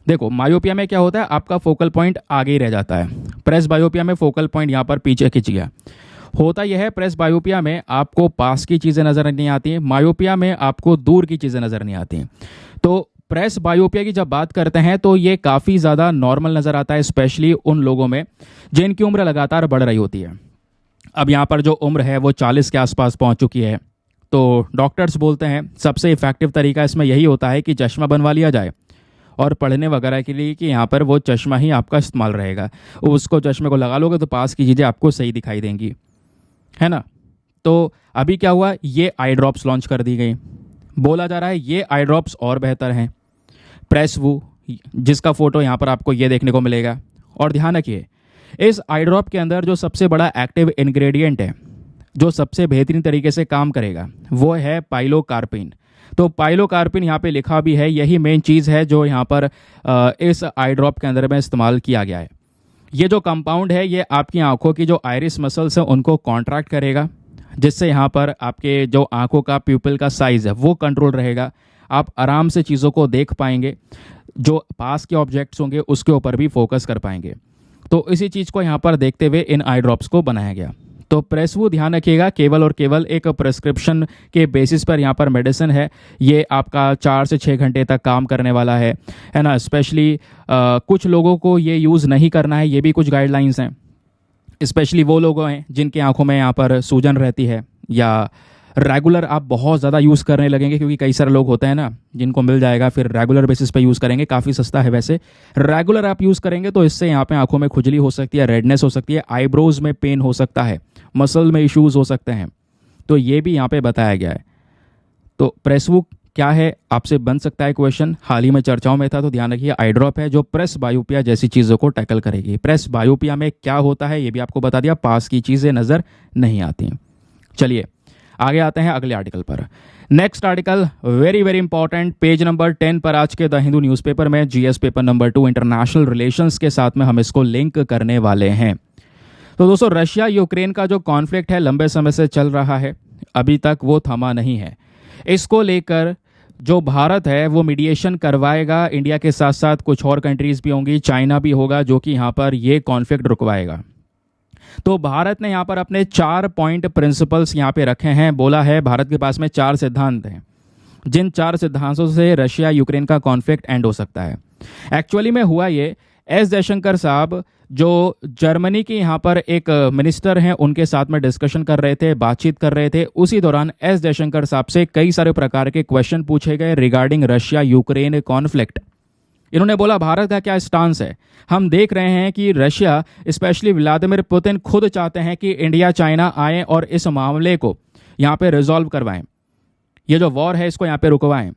[SPEAKER 1] देखो, मायोपिया में क्या होता है, आपका फोकल पॉइंट आगे ही रह जाता है। प्रेस बायोपिया में फोकल पॉइंट यहाँ पर पीछे खिंच गया। होता यह है, प्रेस बायोपिया में आपको पास की चीज़ें नज़र नहीं आती, मायोपिया में आपको दूर की चीज़ें नज़र नहीं आती। तो प्रेस बायोपिया की जब बात करते हैं तो ये काफ़ी ज़्यादा नॉर्मल नज़र आता है, स्पेशली उन लोगों में जिनकी उम्र लगातार बढ़ रही होती है। अब यहाँ पर जो उम्र है वो 40 के आसपास पहुँच चुकी है। तो डॉक्टर्स बोलते हैं सबसे इफ़ेक्टिव तरीका इसमें यही होता है कि चश्मा बनवा लिया जाए, और पढ़ने वगैरह के लिए कि यहाँ पर वो चश्मा ही आपका इस्तेमाल रहेगा। उसको चश्मे को लगा लोगे तो पास की चीज़ें आपको सही दिखाई देंगी, है ना। तो अभी क्या हुआ, ये आई ड्रॉप्स लॉन्च कर दी गई। बोला जा रहा है ये आई ड्रॉप्स और बेहतर हैं प्रेसवू, जिसका फ़ोटो यहाँ पर आपको ये देखने को मिलेगा। और ध्यान रखिए, इस आई ड्रॉप के अंदर जो सबसे बड़ा एक्टिव इंग्रेडिएंट है, जो सबसे बेहतरीन तरीके से काम करेगा, वो है पाइलोकार्पिन। तो पाइलोकार्पिन यहाँ पे लिखा भी है, यही मेन चीज़ है जो यहाँ पर इस आई ड्रॉप के अंदर में इस्तेमाल किया गया है। ये जो कंपाउंड है ये आपकी आंखों की जो आइरिस मसल्स हैं उनको कॉन्ट्रैक्ट करेगा, जिससे यहाँ पर आपके जो आंखों का प्यूपिल का साइज़ है वो कंट्रोल रहेगा। आप आराम से चीज़ों को देख पाएंगे। जो पास के ऑब्जेक्ट्स होंगे उसके ऊपर भी फोकस कर पाएंगे। तो इसी चीज़ को यहाँ पर देखते हुए इन आई ड्रॉप्स को बनाया गया। तो प्रेसवू ध्यान रखिएगा, केवल और केवल एक प्रिस्क्रिप्शन के बेसिस पर यहाँ पर मेडिसिन है। ये आपका 4 से 6 घंटे तक काम करने वाला है ना। स्पेशली कुछ लोगों को ये यूज़ नहीं करना है, ये भी कुछ गाइडलाइंस हैं। स्पेशली वो लोग हैं जिनकी आंखों में यहाँ पर सूजन रहती है, या रेगुलर आप बहुत ज़्यादा यूज़ करने लगेंगे, क्योंकि कई सारे लोग होते हैं ना जिनको मिल जाएगा, फिर रेगुलर बेसिस पे यूज़ करेंगे, काफ़ी सस्ता है वैसे। रेगुलर आप यूज़ करेंगे तो इससे यहाँ पे आंखों में खुजली हो सकती है, रेडनेस हो सकती है, आईब्रोज में पेन हो सकता है, मसल में इश्यूज़ हो सकते हैं। तो ये भी यहाँ पे बताया गया है। तो प्रेसवू क्या है, आपसे बन सकता है क्वेश्चन, हाल ही में चर्चाओं में था। तो ध्यान रखिए, आई ड्रॉप है जो प्रेस बायोपिया जैसी चीज़ों को टैकल करेगी। प्रेस बायोपिया में क्या होता है ये भी आपको बता दिया, पास की चीज़ें नज़र नहीं आती। चलिए आगे आते हैं अगले आर्टिकल पर। Next article very very important, page number 10 पर आज के द हिंदू न्यूज़पेपर में GS paper number 2 international relations के साथ में हम इसको लिंक करने वाले हैं। तो दोस्तों, रशिया यूक्रेन का जो कॉन्फ्लिक्ट है लंबे समय से चल रहा है, अभी तक वो थमा नहीं है। इसको लेकर जो भारत है वो मीडिएशन करवाएगा। इंडिया के साथ साथ कुछ और कंट्रीज भी होंगी, चाइना भी होगा, जो कि यहाँ पर ये कॉन्फ्लिक्ट रुकवाएगा। तो भारत ने यहाँ पर अपने 4 पॉइंट प्रिंसिपल्स यहाँ पे रखे हैं। बोला है भारत के पास में 4 सिद्धांत हैं, जिन 4 सिद्धांतों से रशिया यूक्रेन का कॉन्फ्लिक्ट एंड हो सकता है। एक्चुअली में हुआ ये, एस जयशंकर साहब जो जर्मनी के यहाँ पर एक मिनिस्टर हैं उनके साथ में डिस्कशन कर रहे थे, बातचीत कर रहे थे। उसी दौरान एस जयशंकर साहब से कई सारे प्रकार के क्वेश्चन पूछे गए रिगार्डिंग रशिया यूक्रेन कॉन्फ्लिक्ट। इन्होंने बोला भारत का क्या स्टांस है। हम देख रहे हैं कि रशिया स्पेशली व्लादिमीर पुतिन खुद चाहते हैं कि इंडिया चाइना आए और इस मामले को यहाँ पे रिजॉल्व करवाएं, ये जो वॉर है इसको यहाँ पे रुकवाएं।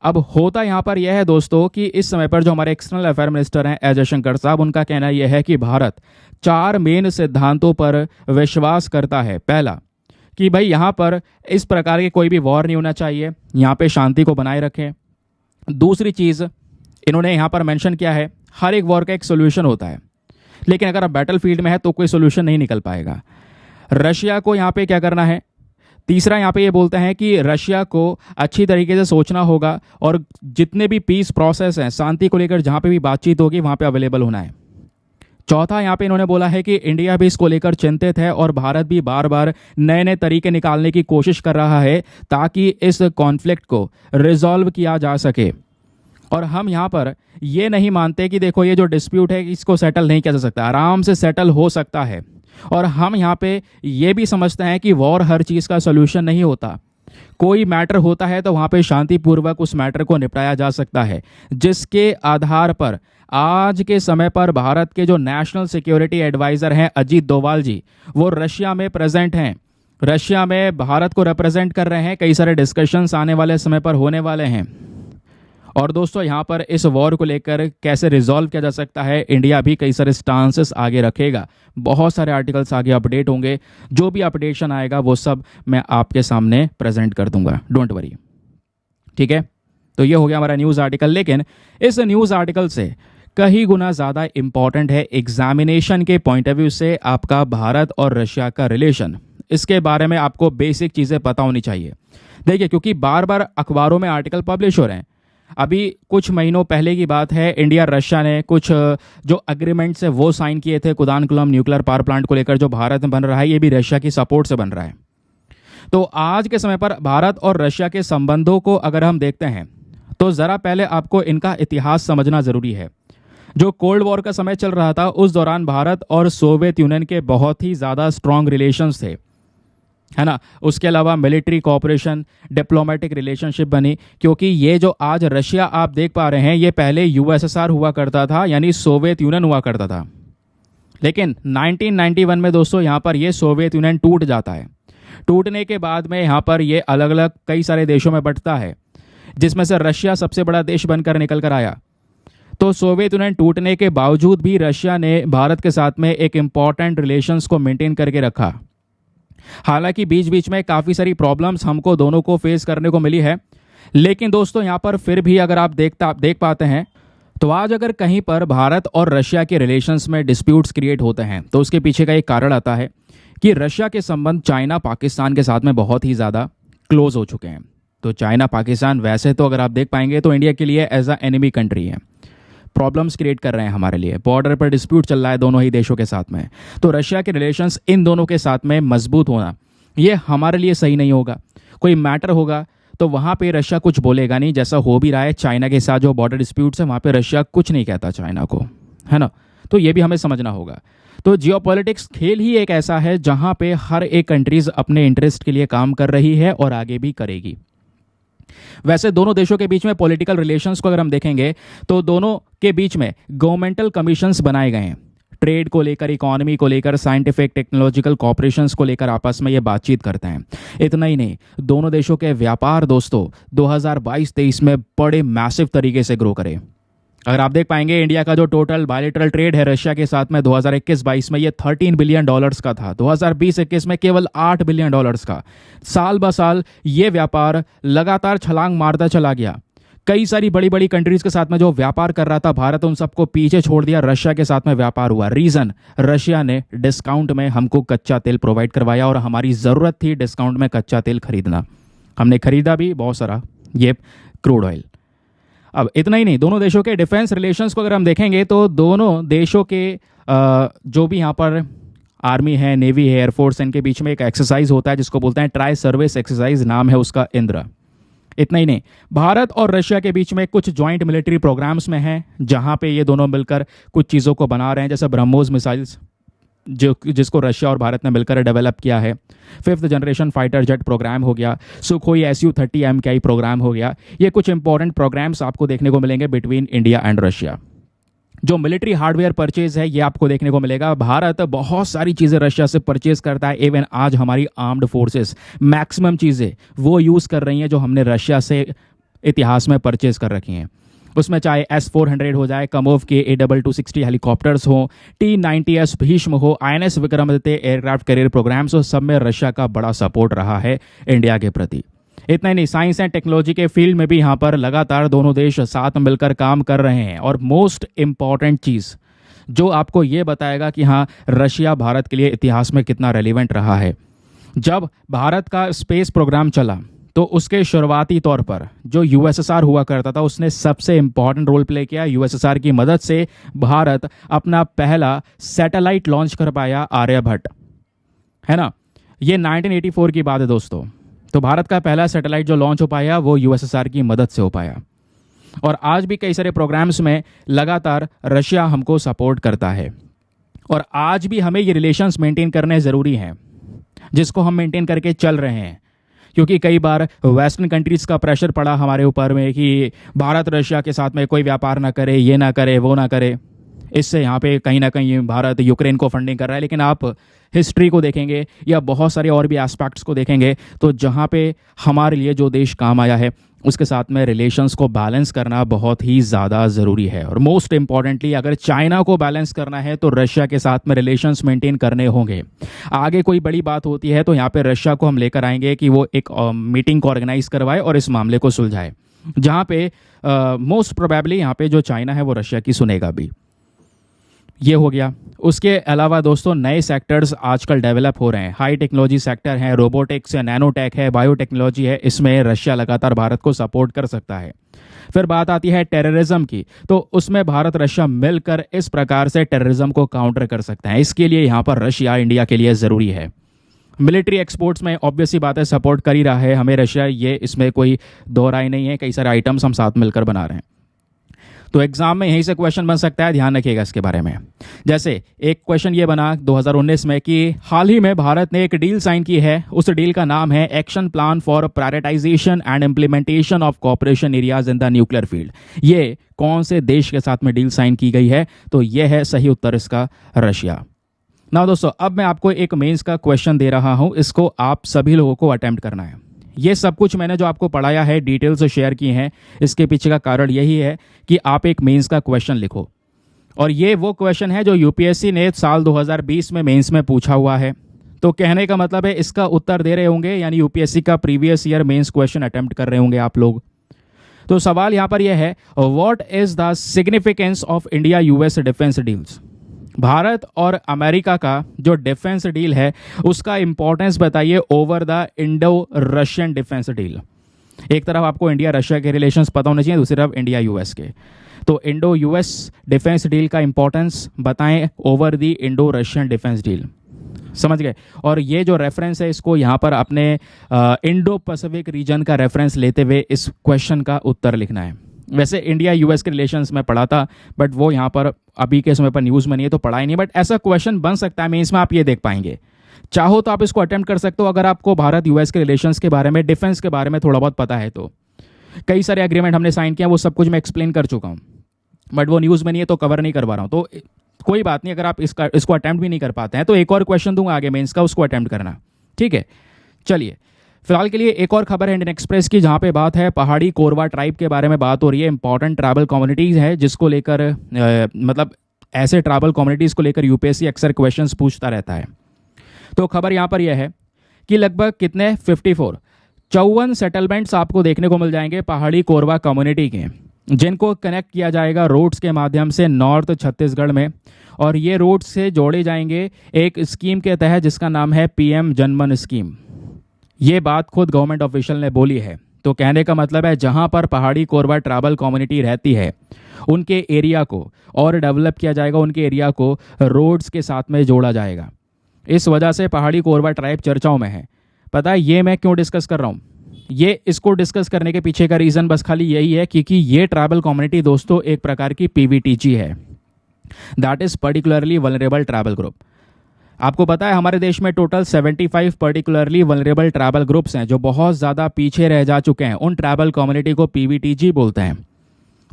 [SPEAKER 1] अब होता यहाँ पर यह है दोस्तों कि इस समय पर जो हमारे एक्सटर्नल अफेयर मिनिस्टर हैं एस जयशंकर साहब, उनका कहना यह है कि भारत 4 मेन सिद्धांतों पर विश्वास करता है। पहला कि भाई यहाँ पर इस प्रकार के कोई भी वॉर नहीं होना चाहिए, यहाँ पे शांति को बनाए रखें। दूसरी चीज़ इन्होंने यहाँ पर मेंशन किया है, हर एक वॉर का एक सोल्यूशन होता है, लेकिन अगर आप बैटल फील्ड में है तो कोई सोल्यूशन नहीं निकल पाएगा। रशिया को यहाँ पे क्या करना है। तीसरा यहाँ पे ये बोलते हैं कि रशिया को अच्छी तरीके से सोचना होगा और जितने भी पीस प्रोसेस हैं, शांति को लेकर जहाँ पे भी बातचीत होगी वहाँ पे अवेलेबल होना है। चौथा यहाँ पे इन्होंने बोला है कि इंडिया भी इसको लेकर चिंतित है और भारत भी बार बार नए नए तरीके निकालने की कोशिश कर रहा है ताकि इस कॉन्फ्लिक्ट को रिजॉल्व किया जा सके। और हम यहाँ पर ये नहीं मानते कि देखो ये जो डिस्प्यूट है इसको सेटल नहीं किया जा सकता, आराम से सेटल हो सकता है। और हम यहाँ पे ये भी समझते हैं कि वॉर हर चीज़ का सोल्यूशन नहीं होता। कोई मैटर होता है तो वहाँ पे शांतिपूर्वक उस मैटर को निपटाया जा सकता है, जिसके आधार पर आज के समय पर भारत के जो नेशनल सिक्योरिटी एडवाइज़र हैं अजीत डोभाल जी, वो रशिया में प्रेजेंट हैं, रशिया में भारत को रिप्रेजेंट कर रहे हैं। कई सारे डिस्कशंस आने वाले समय पर होने वाले हैं। और दोस्तों यहाँ पर इस वॉर को लेकर कैसे रिजॉल्व किया जा सकता है, इंडिया भी कई सारे स्टांसेस आगे रखेगा। बहुत सारे आर्टिकल्स आगे अपडेट होंगे, जो भी अपडेशन आएगा वो सब मैं आपके सामने प्रेजेंट कर दूंगा, डोंट वरी। ठीक है, तो ये हो गया हमारा न्यूज़ आर्टिकल। लेकिन इस न्यूज़ आर्टिकल से कहीं गुना ज़्यादा इंपॉर्टेंट है एग्जामिनेशन के पॉइंट ऑफ व्यू से आपका भारत और रशिया का रिलेशन। इसके बारे में आपको बेसिक चीज़ें पता होनी चाहिए। देखिए, क्योंकि बार बार अखबारों में आर्टिकल पब्लिश हो रहे हैं। अभी कुछ महीनों पहले की बात है, इंडिया रशिया ने कुछ जो एग्रीमेंट्स है वो साइन किए थे कुदानकुलम न्यूक्लियर पावर प्लांट को लेकर, जो भारत में बन रहा है, ये भी रशिया की सपोर्ट से बन रहा है। तो आज के समय पर भारत और रशिया के संबंधों को अगर हम देखते हैं तो ज़रा पहले आपको इनका इतिहास समझना ज़रूरी है। जो कोल्ड वॉर का समय चल रहा था उस दौरान भारत और सोवियत यूनियन के बहुत ही ज़्यादा स्ट्रॉन्ग रिलेशंस थे, है ना। उसके अलावा मिलिट्री कोऑपरेशन, डिप्लोमेटिक रिलेशनशिप बनी, क्योंकि ये जो आज रशिया आप देख पा रहे हैं ये पहले यूएसएसआर हुआ करता था, यानी सोवियत यूनियन हुआ करता था। लेकिन 1991 में दोस्तों यहाँ पर ये सोवियत यूनियन टूट जाता है। टूटने के बाद में यहाँ पर ये अलग अलग कई सारे देशों में बंटता है, जिसमें से रशिया सबसे बड़ा देश बनकर निकल कर आया। तो सोवियत यूनियन टूटने के बावजूद भी रशिया ने भारत के साथ में एक इम्पॉर्टेंट रिलेशंस को मेंटेन करके रखा। हालांकि बीच बीच में काफ़ी सारी प्रॉब्लम्स हमको दोनों को फेस करने को मिली है, लेकिन दोस्तों यहाँ पर फिर भी अगर आप देख पाते हैं तो आज अगर कहीं पर भारत और रशिया के रिलेशंस में डिस्प्यूट्स क्रिएट होते हैं तो उसके पीछे का एक कारण आता है कि रशिया के संबंध चाइना पाकिस्तान के साथ में बहुत ही ज़्यादा क्लोज हो चुके हैं। तो चाइना पाकिस्तान वैसे तो अगर आप देख पाएंगे तो इंडिया के लिए एज अ एनिमी कंट्री है, प्रॉब्लम्स क्रिएट कर रहे हैं हमारे लिए, बॉर्डर पर डिस्प्यूट चल रहा है दोनों ही देशों के साथ में। तो रशिया के रिलेशंस इन दोनों के साथ में मजबूत होना ये हमारे लिए सही नहीं होगा। कोई मैटर होगा तो वहाँ पे रशिया कुछ बोलेगा नहीं, जैसा हो भी रहा है चाइना के साथ जो बॉर्डर डिस्प्यूट्स है वहाँ पे रशिया कुछ नहीं कहता चाइना को, है ना। तो ये भी हमें समझना होगा। तो जियोपॉलिटिक्स खेल ही एक ऐसा है जहाँ पे हर एक कंट्रीज अपने इंटरेस्ट के लिए काम कर रही है और आगे भी करेगी। वैसे दोनों देशों के बीच में पॉलिटिकल रिलेशंस को अगर हम देखेंगे तो दोनों के बीच में गवर्नमेंटल कमीशंस बनाए गए हैं, ट्रेड को लेकर, इकोनॉमी को लेकर, साइंटिफिक टेक्नोलॉजिकल कॉपरेशंस को लेकर आपस में ये बातचीत करते हैं। इतना ही नहीं, दोनों देशों के व्यापार दोस्तों 2022-23 में बड़े मैसिव तरीके से ग्रो करे। अगर आप देख पाएंगे इंडिया का जो टोटल बायलैटरल ट्रेड है रशिया के साथ में 2021-22 में ये $13 बिलियन का था, 2020-21 में केवल $8 बिलियन का। साल ब साल ये व्यापार लगातार छलांग मारता चला गया। कई सारी बड़ी बड़ी कंट्रीज के साथ में जो व्यापार कर रहा था भारत, उन सबको पीछे छोड़ दिया, रशिया के साथ में व्यापार हुआ। रीजन, रशिया ने डिस्काउंट में हमको कच्चा तेल प्रोवाइड करवाया और हमारी ज़रूरत थी डिस्काउंट में कच्चा तेल खरीदना, हमने खरीदा भी बहुत सारा, ये क्रूड ऑयल। अब इतना ही नहीं, दोनों देशों के डिफेंस रिलेशंस को अगर हम देखेंगे तो दोनों देशों के जो भी यहाँ पर आर्मी है, नेवी है, एयरफोर्स, इनके बीच में एक एक्सरसाइज होता है जिसको बोलते हैं ट्राई सर्विस एक्सरसाइज, नाम है उसका इंद्र। इतना ही नहीं, भारत और रशिया के बीच में कुछ जॉइंट मिलिट्री प्रोग्राम्स में हैं जहां पे ये दोनों मिलकर कुछ चीज़ों को बना रहे हैं, जैसे ब्रह्मोस मिसाइल्स जिसको रशिया और भारत ने मिलकर डेवलप किया है, 5th generation fighter jet programme हो गया, सुखोई Su-30 MKI प्रोग्राम हो गया। ये कुछ इंपॉर्टेंट प्रोग्राम्स आपको देखने को मिलेंगे बिटवीन इंडिया एंड रशिया। जो मिलिट्री हार्डवेयर परचेज है ये आपको देखने को मिलेगा। भारत बहुत सारी चीज़ें रशिया से परचेज करता है, इवन आज हमारी आर्म्ड फोर्सेस मैक्सिमम चीज़ें वो यूज़ कर रही हैं जो हमने रशिया से इतिहास में परचेज कर रखी हैं। उसमें चाहे S-400 हो जाए, कमोव के AW260 हेलीकॉप्टर्स हो, T-90S भीष्म हो, INS Vikramaditya aircraft carrier programmes हो, सब में रशिया का बड़ा सपोर्ट रहा है इंडिया के प्रति। इतना ही नहीं, साइंस एंड टेक्नोलॉजी के फील्ड में भी यहाँ पर लगातार दोनों देश साथ मिलकर काम कर रहे हैं। और मोस्ट इम्पॉर्टेंट चीज़ जो आपको ये बताएगा कि हाँ रशिया भारत के लिए इतिहास में कितना रेलिवेंट रहा है, जब भारत का स्पेस प्रोग्राम चला तो उसके शुरुआती तौर पर जो USSR हुआ करता था उसने सबसे इम्पॉर्टेंट रोल प्ले किया। USSR की मदद से भारत अपना पहला सैटेलाइट लॉन्च कर पाया, आर्यभट्ट, है ना। ये 1984 की बात है दोस्तों। तो भारत का पहला सैटेलाइट जो लॉन्च हो पाया वो USSR की मदद से हो पाया। और आज भी कई सारे प्रोग्राम्स में लगातार रशिया हमको सपोर्ट करता है और आज भी हमें ये रिलेशंस मेंटेन करने ज़रूरी हैं, जिसको हम मेंटेन करके चल रहे हैं। क्योंकि कई बार वेस्टर्न कंट्रीज़ का प्रेशर पड़ा हमारे ऊपर में कि भारत रशिया के साथ में कोई व्यापार ना करे, ये ना करे, वो ना करे। इससे यहाँ पे कहीं ना कहीं भारत यूक्रेन को फंडिंग कर रहा है। लेकिन आप हिस्ट्री को देखेंगे या बहुत सारे और भी एस्पेक्ट्स को देखेंगे तो जहाँ पे हमारे लिए जो देश काम आया है उसके साथ में रिलेशंस को बैलेंस करना बहुत ही ज़्यादा ज़रूरी है। और मोस्ट इम्पॉर्टेंटली अगर चाइना को बैलेंस करना है तो रशिया के साथ में रिलेशंस मेंटेन करने होंगे। आगे कोई बड़ी बात होती है तो यहाँ पे रशिया को हम लेकर आएंगे कि वो एक मीटिंग को ऑर्गेनाइज करवाए और इस मामले को सुलझाए, जहाँ पे मोस्ट प्रोबेबली यहाँ पे जो चाइना है वो रशिया की सुनेगा भी। ये हो गया। उसके अलावा दोस्तों नए सेक्टर्स आजकल डेवलप हो रहे हैं, हाई टेक्नोलॉजी सेक्टर है, रोबोटिक्स है, नैनोटेक है, बायोटेक्नोलॉजी है, इसमें रशिया लगातार भारत को सपोर्ट कर सकता है। फिर बात आती है टेररिज्म की, तो उसमें भारत रशिया मिलकर इस प्रकार से टेररिज्म को काउंटर कर सकते हैं। इसके लिए यहाँ पर रशिया इंडिया के लिए ज़रूरी है। मिलिट्री एक्सपोर्ट्स में ऑब्वियस सी बात है सपोर्ट कर ही रहा है हमें रशिया, ये इसमें कोई दो राय नहीं है। कई सारे आइटम्स हम साथ मिलकर बना रहे हैं। तो एग्जाम में यहीं से क्वेश्चन बन सकता है, ध्यान रखिएगा इसके बारे में। जैसे एक क्वेश्चन ये बना 2019 में कि हाल ही में भारत ने एक डील साइन की है, उस डील का नाम है action plan for prioritisation and implementation of corporation areas in the nuclear field. ये कौन से देश के साथ में डील साइन की गई है? तो यह है सही उत्तर इसका, रशिया। ना दोस्तों, अब मैं आपको एक मेंस का क्वेश्चन दे रहा हूं, इसको आप सभी लोगों को अटेम्प्ट करना है। ये सब कुछ मैंने जो आपको पढ़ाया है, डिटेल्स शेयर की हैं, इसके पीछे का कारण यही है कि आप एक मेंस का क्वेश्चन लिखो। और ये वो क्वेश्चन है जो यूपीएससी ने साल 2020 में मेंस में पूछा हुआ है। तो कहने का मतलब है इसका उत्तर दे रहे होंगे, यानी यूपीएससी का previous year mains question attempt कर रहे होंगे आप लोग। तो सवाल यहाँ पर यह है, what is the significance of India US defence deals? Bharat और अमेरिका का जो डिफेंस डील है उसका इंपॉर्टेंस बताइए over the Indo Russian defence deal. एक तरफ आपको इंडिया रशिया के रिलेशंस पता होने चाहिए, दूसरी तरफ इंडिया यूएस के। तो इंडो यूएस डिफेंस डील का इंपॉर्टेंस बताएं over the Indo Russian defence deal, समझ गए। और ये जो रेफरेंस है इसको यहाँ पर अपने इंडो पैसिफिक रीजन का रेफरेंस लेते हुए इस क्वेश्चन का उत्तर लिखना है। वैसे इंडिया यूएस के रिलेशंस में पढ़ा था, बट वो यहाँ पर अभी के समय पर न्यूज़ में नहीं है तो पढ़ा ही नहीं, बट ऐसा क्वेश्चन बन सकता है मेंस में, आप ये देख पाएंगे। चाहो तो आप इसको अटेम्प्ट कर सकते हो अगर आपको भारत यूएस के रिलेशंस के बारे में, डिफेंस के बारे में थोड़ा बहुत पता है तो। कई सारे एग्रीमेंट हमने साइन किया, वो सब कुछ मैं एक्सप्लेन कर चुका हूँ, बट वो न्यूज़ में नहीं है तो कवर नहीं करवा रहा हूँ। तो कोई बात नहीं, अगर आप इसको अटेम्प्ट भी नहीं कर पाते हैं तो एक और क्वेश्चन दूंगा आगे मेंस का, उसको अटेम्प्ट करना, ठीक है। चलिए, फिलहाल के लिए एक और खबर है इंडियन एक्सप्रेस की, जहाँ पे बात है पहाड़ी कोरवा ट्राइब के बारे में बात हो रही है। इंपॉर्टेंट ट्राइबल कम्युनिटीज़ है जिसको लेकर मतलब ऐसे ट्राइबल कम्युनिटीज़ को लेकर यूपीएससी अक्सर क्वेश्चंस पूछता रहता है। तो खबर यहाँ पर यह है कि लगभग कितने 54 सेटलमेंट्स आपको देखने को मिल जाएंगे पहाड़ी कोरवा कम्युनिटी के, जिनको कनेक्ट किया जाएगा रोड्स के माध्यम से नॉर्थ छत्तीसगढ़ में। और ये रोड्स से जोड़े जाएंगे एक स्कीम के तहत जिसका नाम है पीएम जनमन स्कीम। ये बात खुद गवर्नमेंट ऑफिशियल ने बोली है। तो कहने का मतलब है जहां पर पहाड़ी कोरवा ट्राइबल कम्युनिटी रहती है उनके एरिया को और डेवलप किया जाएगा, उनके एरिया को रोड्स के साथ में जोड़ा जाएगा। इस वजह से पहाड़ी कोरवा ट्राइब चर्चाओं में है। पता है ये मैं क्यों डिस्कस कर रहा हूँ? ये इसको डिस्कस करने के पीछे का रीज़न बस खाली यही है क्योंकि ये ट्राइबल कम्युनिटी दोस्तों एक प्रकार की पीवीटीजी है, that is particularly vulnerable tribal group. आपको पता है हमारे देश में total 75 particularly vulnerable tribal groups हैं जो बहुत ज़्यादा पीछे रह जा चुके हैं। उन ट्राइबल कम्युनिटी को पीवीटीजी बोलते हैं।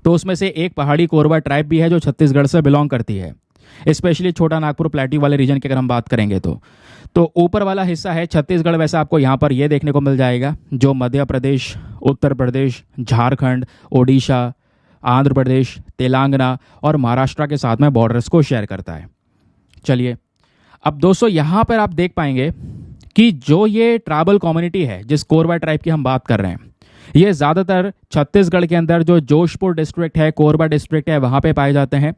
[SPEAKER 1] तो उसमें से एक पहाड़ी कोरवा ट्राइब भी है जो छत्तीसगढ़ से बिलोंग करती है, स्पेशली छोटा नागपुर प्लेट्यू वाले रीजन की अगर हम बात करेंगे तो ऊपर वाला हिस्सा है छत्तीसगढ़। वैसे आपको यहाँ पर यह देखने को मिल जाएगा जो मध्य प्रदेश, उत्तर प्रदेश, झारखंड, ओडिशा, आंध्र प्रदेश, तेलंगाना और महाराष्ट्र के साथ में बॉर्डर्स को शेयर करता है। चलिए, अब दोस्तों यहाँ पर आप देख पाएंगे कि जो ये ट्राइबल कम्युनिटी है जिस कोरवा ट्राइब की हम बात कर रहे हैं, ये ज़्यादातर छत्तीसगढ़ के अंदर जो जोशपुर डिस्ट्रिक्ट है, कोरबा डिस्ट्रिक्ट है, वहाँ पे पाए जाते हैं।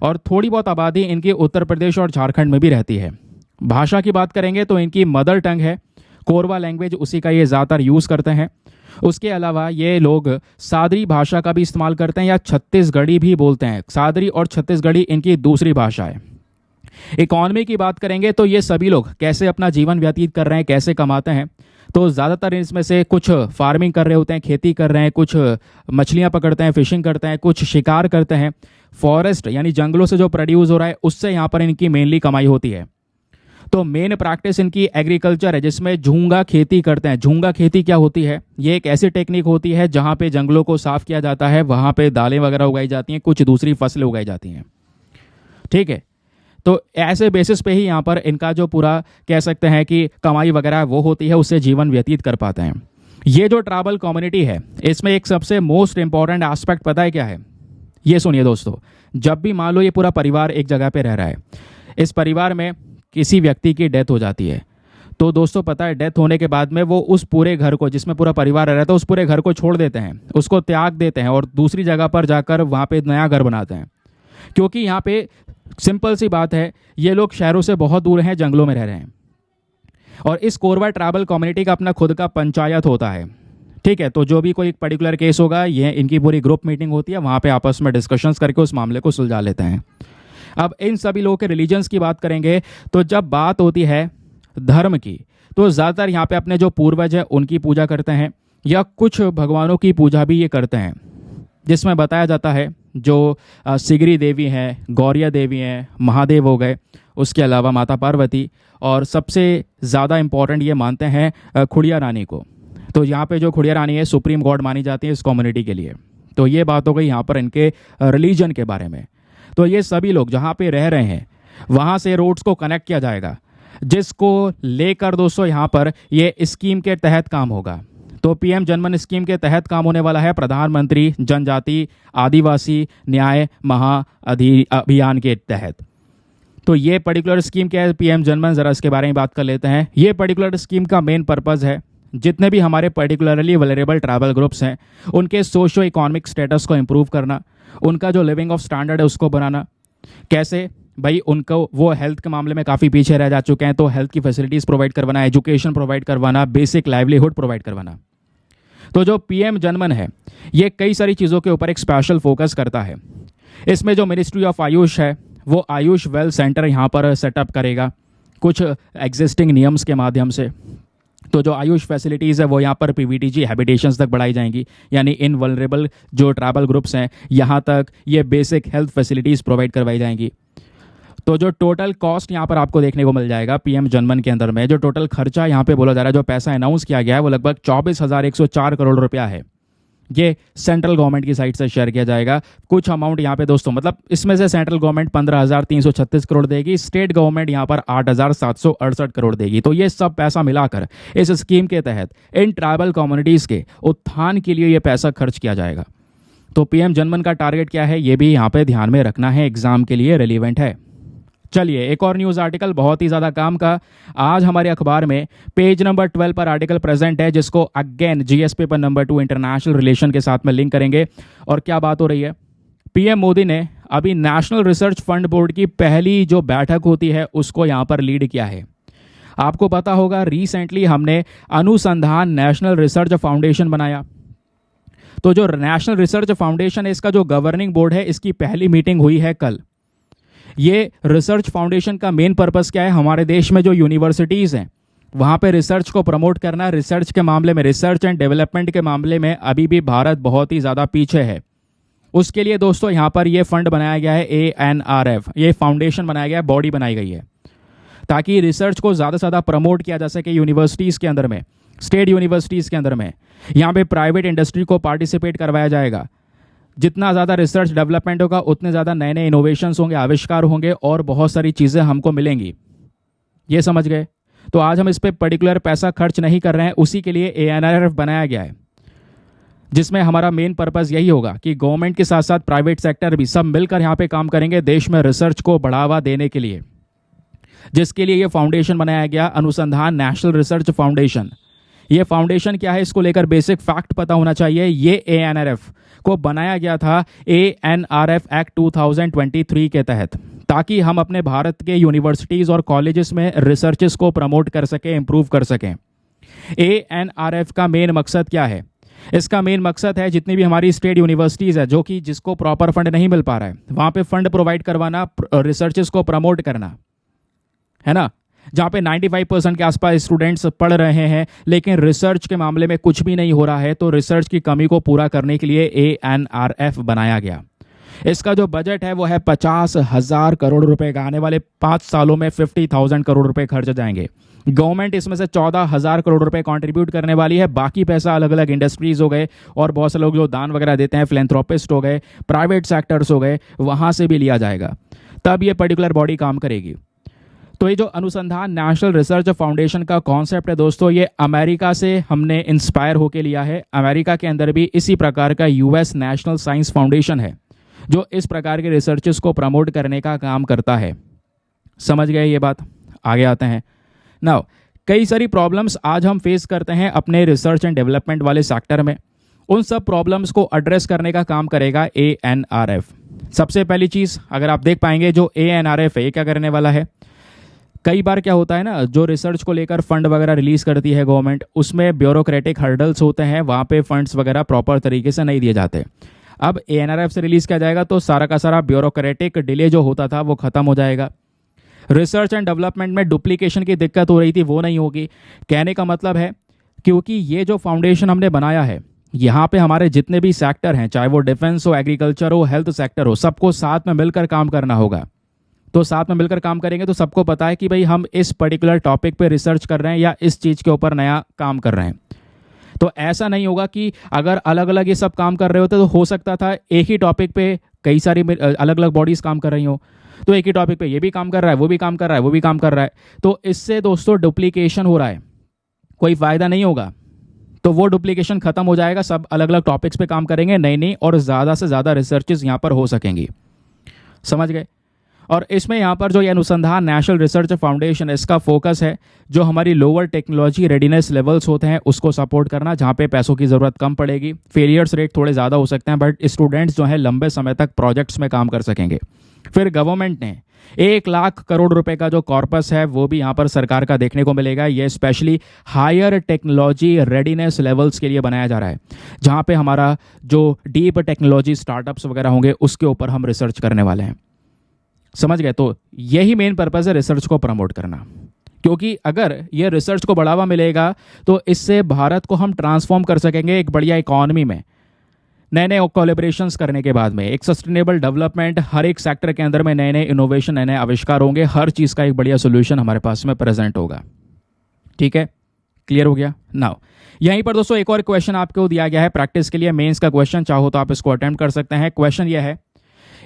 [SPEAKER 1] और थोड़ी बहुत आबादी इनकी उत्तर प्रदेश और झारखंड में भी रहती है। भाषा की बात करेंगे तो इनकी मदर टंग है कोरवा लैंग्वेज, उसी का ये ज़्यादातर यूज़ करते हैं। उसके अलावा ये लोग सादरी भाषा का भी इस्तेमाल करते हैं या छत्तीसगढ़ी भी बोलते हैं। सादरी और छत्तीसगढ़ी इनकी दूसरी भाषा है। इकॉनमी की बात करेंगे तो ये सभी लोग कैसे अपना जीवन व्यतीत कर रहे हैं, कैसे कमाते हैं, तो ज़्यादातर इसमें से कुछ फार्मिंग कर रहे होते हैं, खेती कर रहे हैं, कुछ मछलियाँ पकड़ते हैं, फिशिंग करते हैं, कुछ शिकार करते हैं। फॉरेस्ट यानी जंगलों से जो प्रोड्यूस हो रहा है उससे यहाँ पर इनकी मेनली कमाई होती है। तो मेन प्रैक्टिस इनकी एग्रीकल्चर है जिसमें झूंगा खेती करते हैं। झूंगा खेती क्या होती है? ये एक ऐसी टेक्निक होती है जहाँ पे जंगलों को साफ किया जाता है, वहाँ पे दालें वगैरह उगाई जाती हैं, कुछ दूसरी फसलें उगाई जाती हैं, ठीक है। तो ऐसे बेसिस पे ही यहाँ पर इनका जो पूरा कह सकते हैं कि कमाई वगैरह वो होती है, उससे जीवन व्यतीत कर पाते हैं। ये जो ट्राइबल कम्युनिटी है इसमें एक सबसे मोस्ट इंपॉर्टेंट एस्पेक्ट पता है क्या है? ये सुनिए दोस्तों, जब भी मान लो ये पूरा परिवार एक जगह पे रह रहा है, इस परिवार में किसी व्यक्ति की डेथ हो जाती है, तो दोस्तों पता है डेथ होने के बाद में वो उस पूरे घर को, जिसमें पूरा परिवार रह रहा था, उस पूरे घर को छोड़ देते हैं, उसको त्याग देते हैं और दूसरी जगह पर जाकर वहाँ पे नया घर बनाते हैं। क्योंकि यहाँ पे सिंपल सी बात है, ये लोग शहरों से बहुत दूर हैं, जंगलों में रह रहे हैं। और इस कोरवा ट्राइबल कम्युनिटी का अपना खुद का पंचायत होता है, ठीक है। तो जो भी कोई पर्टिकुलर केस होगा, ये इनकी पूरी ग्रुप मीटिंग होती है, वहाँ पे आपस में डिस्कशंस करके उस मामले को सुलझा लेते हैं। अब इन सभी लोगों के रिलीजन्स की बात करेंगे तो जब बात होती है धर्म की, तो ज़्यादातर यहाँ पे अपने जो पूर्वज हैं उनकी पूजा करते हैं या कुछ भगवानों की पूजा भी ये करते हैं, जिसमें बताया जाता है जो सिगरी देवी हैं, गौरिया देवी हैं, महादेव हो गए, उसके अलावा माता पार्वती, और सबसे ज़्यादा इम्पॉर्टेंट ये मानते हैं खुड़िया रानी को। तो यहाँ पे जो खुड़िया रानी है सुप्रीम गॉड मानी जाती है इस कम्युनिटी के लिए। तो ये बात हो गई यहाँ पर इनके रिलीजन के बारे में। तो ये सभी लोग जहाँ पे रह रहे हैं वहाँ से रोड्स को कनेक्ट किया जाएगा, जिसको लेकर दोस्तों यहाँ पर ये स्कीम के तहत काम होगा। तो पीएम जनमन स्कीम के तहत काम होने वाला है प्रधानमंत्री जनजाति आदिवासी न्याय अभियान के तहत। तो ये पर्टिकुलर स्कीम क्या है पीएम जनमन, ज़रा इसके बारे में बात कर लेते हैं। ये पर्टिकुलर स्कीम का मेन पर्पज़ है जितने भी हमारे पर्टिकुलरली वल्नरेबल ट्राइबल ग्रुप्स हैं उनके सोशो इकोनॉमिक स्टेटस को इम्प्रूव करना, उनका जो लिविंग ऑफ स्टैंडर्ड है उसको बनाना। कैसे भाई? उनको वो हेल्थ के मामले में काफ़ी पीछे रह जा चुके हैं, तो हेल्थ की फैसिलिटीज़ प्रोवाइड करवाना, एजुकेशन प्रोवाइड करवाना, बेसिक लाइवलीहुड प्रोवाइड करवाना। तो जो पीएम जनमन है ये कई सारी चीज़ों के ऊपर एक स्पेशल फोकस करता है। इसमें जो मिनिस्ट्री ऑफ आयुष है वो आयुष वेल सेंटर यहाँ पर सेटअप करेगा कुछ एग्जिस्टिंग नियम्स के माध्यम से। तो जो आयुष फैसिलिटीज़ है वो यहाँ पर पीवीटीजी हैबिटेशंस तक बढ़ाई जाएंगी, यानी इन वल्नरेबल जो ट्रैवल ग्रुप्स हैं यहाँ तक ये बेसिक हेल्थ फैसिलिटीज़ प्रोवाइड करवाई जाएंगी। तो जो टोटल कॉस्ट यहाँ पर आपको देखने को मिल जाएगा पीएम जनमन के अंदर में, जो टोटल खर्चा यहाँ पे बोला जा रहा है, जो पैसा अनाउंस किया गया है वो लगभग 24,104 करोड़ रुपया है। ये सेंट्रल गवर्नमेंट की साइड से शेयर किया जाएगा। कुछ अमाउंट यहाँ पे दोस्तों, मतलब इसमें से सेंट्रल गवर्नमेंट 15,336 करोड़ देगी, स्टेट गवर्नमेंट यहाँ पर 8,768 करोड़ देगी। तो ये सब पैसा मिलाकर इस स्कीम के तहत इन ट्राइबल कम्युनिटीज़ के उत्थान के लिए ये पैसा खर्च किया जाएगा। तो पीएम जनमन का टारगेट क्या है ये भी यहाँ पे ध्यान में रखना है, एग्जाम के लिए रेलिवेंट है। चलिए एक और न्यूज़ आर्टिकल बहुत ही ज़्यादा काम का, आज हमारे अखबार में पेज नंबर 12 पर आर्टिकल प्रेजेंट है, जिसको again GS paper number 2 international relation के साथ में लिंक करेंगे। और क्या बात हो रही है, पीएम मोदी ने अभी नेशनल रिसर्च फंड बोर्ड की पहली जो बैठक होती है उसको यहाँ पर लीड किया है। आपको पता होगा रिसेंटली हमने अनुसंधान नेशनल रिसर्च फाउंडेशन बनाया। तो जो नेशनल रिसर्च फाउंडेशन है इसका जो गवर्निंग बोर्ड है इसकी पहली मीटिंग हुई है कल। ये रिसर्च फाउंडेशन का मेन पर्पस क्या है, हमारे देश में जो यूनिवर्सिटीज़ हैं वहाँ पे रिसर्च को प्रमोट करना। रिसर्च के मामले में, रिसर्च एंड डेवलपमेंट के मामले में अभी भी भारत बहुत ही ज़्यादा पीछे है। उसके लिए दोस्तों यहाँ पर ये फंड बनाया गया है ANRF, ये फाउंडेशन बनाया गया है, बॉडी बनाई गई है ताकि रिसर्च को ज़्यादा से ज़्यादा प्रमोट किया जा सके यूनिवर्सिटीज़ के अंदर में, स्टेट यूनिवर्सिटीज़ के अंदर में। यहाँ पे प्राइवेट इंडस्ट्री को पार्टिसिपेट करवाया जाएगा। जितना ज़्यादा रिसर्च डेवलपमेंट होगा उतने ज़्यादा नए नए इनोवेशंस होंगे, आविष्कार होंगे और बहुत सारी चीज़ें हमको मिलेंगी। ये समझ गए। तो आज हम इस पर पर्टिकुलर पैसा खर्च नहीं कर रहे हैं, उसी के लिए ANRF बनाया गया है, जिसमें हमारा मेन पर्पस यही होगा कि गवर्नमेंट के साथ साथ प्राइवेट सेक्टर भी सब मिलकर यहाँ पे काम करेंगे देश में रिसर्च को बढ़ावा देने के लिए, जिसके लिए ये फाउंडेशन बनाया गया, अनुसंधान नेशनल रिसर्च फाउंडेशन। ये फाउंडेशन क्या है इसको लेकर बेसिक फैक्ट पता होना चाहिए। ये ANRF को बनाया गया था ANRF एक्ट 2023 के तहत, ताकि हम अपने भारत के यूनिवर्सिटीज़ और कॉलेजेस में रिसर्चेस को प्रमोट कर सकें, इम्प्रूव कर सकें। ANRF का मेन मकसद क्या है, इसका मेन मकसद है जितनी भी हमारी स्टेट यूनिवर्सिटीज़ है जो कि जिसको प्रॉपर फंड नहीं मिल पा रहा है वहाँ पे फंड प्रोवाइड करवाना, रिसर्चेस को प्रमोट करना, है ना। जहाँ पे 95% के आसपास स्टूडेंट्स पढ़ रहे हैं लेकिन रिसर्च के मामले में कुछ भी नहीं हो रहा है, तो रिसर्च की कमी को पूरा करने के लिए ANRF बनाया गया। इसका जो बजट है वो है 50,000 करोड़ रुपए का। आने वाले 5 सालों में 50,000 करोड़ रुपए खर्च जाएंगे। गवर्नमेंट इसमें से 14,000 करोड़ रुपए कंट्रीब्यूट करने वाली है। बाकी पैसा अलग अलग इंडस्ट्रीज हो गए और बहुत से लोग जो दान वगैरह देते हैं, फिलैंथ्रोपिस्ट हो गए, प्राइवेट सेक्टर्स हो गए, वहाँ से भी लिया जाएगा, तब ये पर्टिकुलर बॉडी काम करेगी। तो ये जो अनुसंधान नेशनल रिसर्च फाउंडेशन का कॉन्सेप्ट है दोस्तों, ये अमेरिका से हमने इंस्पायर होकर लिया है। अमेरिका के अंदर भी इसी प्रकार का US नेशनल साइंस फाउंडेशन है जो इस प्रकार के रिसर्चेस को प्रमोट करने का काम करता है। समझ गए ये बात। आगे आते हैं। नाउ कई सारी प्रॉब्लम्स आज हम फेस करते हैं अपने रिसर्च एंड डेवलपमेंट वाले सेक्टर में। उन सब प्रॉब्लम्स को एड्रेस करने का काम करेगा ANRF। सबसे पहली चीज़ अगर आप देख पाएंगे, जो ANRF है ये क्या करने वाला है, कई बार क्या होता है ना, जो रिसर्च को लेकर फंड वगैरह रिलीज करती है गवर्नमेंट, उसमें ब्यूरोक्रेटिक हर्डल्स होते हैं, वहाँ पे फंड्स वगैरह प्रॉपर तरीके से नहीं दिए जाते। अब ANRF से रिलीज किया जाएगा तो सारा का सारा ब्यूरोक्रेटिक डिले जो होता था वो खत्म हो जाएगा। रिसर्च एंड डेवलपमेंट में डुप्लीकेशन की दिक्कत हो रही थी वो नहीं होगी। कहने का मतलब है क्योंकि ये जो फाउंडेशन हमने बनाया है, यहाँ पे हमारे जितने भी सेक्टर हैं, चाहे वो डिफेंस हो, एग्रीकल्चर हो, हेल्थ सेक्टर हो, सबको साथ में मिलकर काम करना होगा। तो साथ में मिलकर काम करेंगे तो सबको पता है कि भाई हम इस पर्टिकुलर टॉपिक पे रिसर्च कर रहे हैं या इस चीज़ के ऊपर नया काम कर रहे हैं। तो ऐसा नहीं होगा कि अगर अलग अलग ये सब काम कर रहे होते तो हो सकता था एक ही टॉपिक पे कई सारी अलग अलग बॉडीज़ काम कर रही हो, तो एक ही टॉपिक पे ये भी काम कर रहा है, वो भी काम कर रहा है, वो भी काम कर रहा है, तो इससे दोस्तों डुप्लीकेशन हो रहा है, कोई फ़ायदा नहीं होगा। तो वो डुप्लीकेशन खत्म हो जाएगा, सब अलग अलग टॉपिक्स पे काम करेंगे, नई नई और ज़्यादा से ज़्यादा रिसर्चेज यहाँ पर हो सकेंगी। समझ गए। और इसमें यहाँ पर जो ये अनुसंधान नेशनल रिसर्च फाउंडेशन है, इसका फोकस है जो हमारी लोअर टेक्नोलॉजी रेडीनेस लेवल्स होते हैं उसको सपोर्ट करना, जहाँ पे पैसों की ज़रूरत कम पड़ेगी, फेलियर्स रेट थोड़े ज़्यादा हो सकते हैं, बट स्टूडेंट्स जो हैं लंबे समय तक प्रोजेक्ट्स में काम कर सकेंगे। फिर गवर्नमेंट ने 1 लाख करोड़ रुपए का जो कॉर्पस है वो भी यहाँ पर सरकार का देखने को मिलेगा। ये specially higher technology readiness levels के लिए बनाया जा रहा है, जहाँ पे हमारा जो डीप टेक्नोलॉजी स्टार्टअप्स वगैरह होंगे उसके ऊपर हम रिसर्च करने वाले हैं। समझ गए? तो यही मेन पर्पज़ है रिसर्च को प्रमोट करना, क्योंकि अगर ये रिसर्च को बढ़ावा मिलेगा तो इससे भारत को हम ट्रांसफॉर्म कर सकेंगे एक बढ़िया इकॉनमी में, नए नए कोलैबोरेशंस करने के बाद में एक सस्टेनेबल डेवलपमेंट, हर एक सेक्टर के अंदर में नए नए इनोवेशन, नए नए आविष्कार होंगे, हर चीज़ का एक बढ़िया सोल्यूशन हमारे पास में प्रेजेंट होगा। ठीक है, क्लियर हो गया? नाउ यहीं पर दोस्तों एक और क्वेश्चन आपको दिया गया है प्रैक्टिस के लिए, मेंस का क्वेश्चन, चाहो तो आप इसको अटेम्प्ट कर सकते हैं। क्वेश्चन यह है,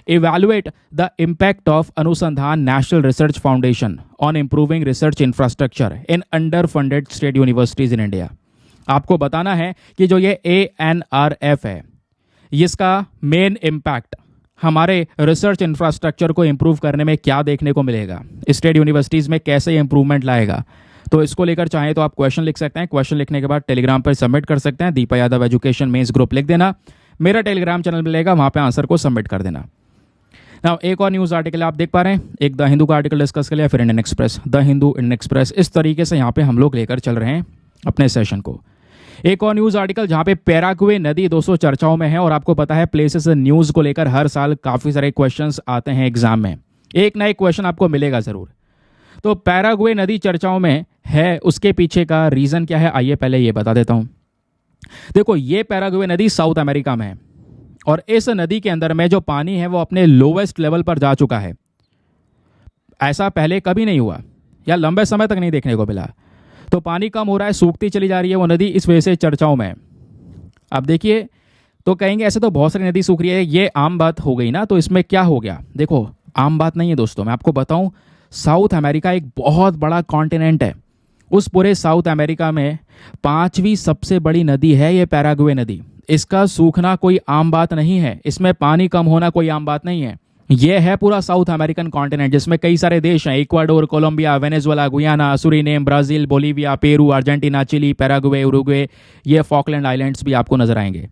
[SPEAKER 1] evaluate the impact of Anusandhan National Research Foundation on improving research infrastructure in underfunded state universities in India। आपको बताना है कि जो ये ANRF है इसका मेन इम्पैक्ट हमारे रिसर्च इंफ्रास्ट्रक्चर को इम्प्रूव करने में क्या देखने को मिलेगा, स्टेट यूनिवर्सिटीज़ में कैसे इंप्रूवमेंट लाएगा। तो इसको लेकर चाहें तो आप क्वेश्चन लिख सकते हैं। क्वेश्चन लिखने के बाद टेलीग्राम पर सबमिट कर सकते हैं, Deepa Yadav education mains group लिख देना, मेरा टेलीग्राम चैनल मिलेगा, वहाँ पे आंसर को सबमिट कर देना। नाउ एक और न्यूज़ आर्टिकल आप देख पा रहे हैं, एक द हिंदू का आर्टिकल डिस्कस कर लिया, फिर Indian express, the Hindu, Indian express, इस तरीके से यहाँ पे हम लोग लेकर चल रहे हैं अपने सेशन को। एक और न्यूज़ आर्टिकल जहाँ पे पैराग्वे नदी दोस्तों चर्चाओं में है, और आपको पता है प्लेसेस न्यूज़ को लेकर हर साल काफ़ी सारे क्वेश्चंस आते हैं एग्जाम में, एक ना एक क्वेश्चन आपको मिलेगा ज़रूर। तो पैराग्वे नदी चर्चाओं में है, उसके पीछे का रीज़न क्या है आइए पहले ये बता देता हूँ। देखो, ये पैराग्वे नदी साउथ अमेरिका में है और इस नदी के अंदर में जो पानी है वो अपने लोवेस्ट लेवल पर जा चुका है। ऐसा पहले कभी नहीं हुआ या लंबे समय तक नहीं देखने को मिला। तो पानी कम हो रहा है, सूखती चली जा रही है वो नदी, इस वजह से चर्चाओं में। अब देखिए, तो कहेंगे ऐसे तो बहुत सारी नदी सूख रही है, ये आम बात हो गई ना, तो इसमें क्या हो गया? देखो, आम बात नहीं है दोस्तों, मैं आपको बताऊं, साउथ अमेरिका एक बहुत बड़ा कॉन्टिनेंट है। उस पूरे साउथ अमेरिका में 5वीं सबसे बड़ी नदी है ये पैराग्वे नदी। इसका सूखना कोई आम बात नहीं है, इसमें पानी कम होना कोई आम बात नहीं है। यह है पूरा साउथ अमेरिकन कॉन्टिनेंट जिसमें कई सारे देश हैं, Ecuador, Colombia, Venezuela, Guyana, Suriname, Brazil, Bolivia, Peru, Argentina, Chile, Paraguay, Uruguay, ये फॉकलैंड आइलैंड्स भी आपको नजर आएंगे।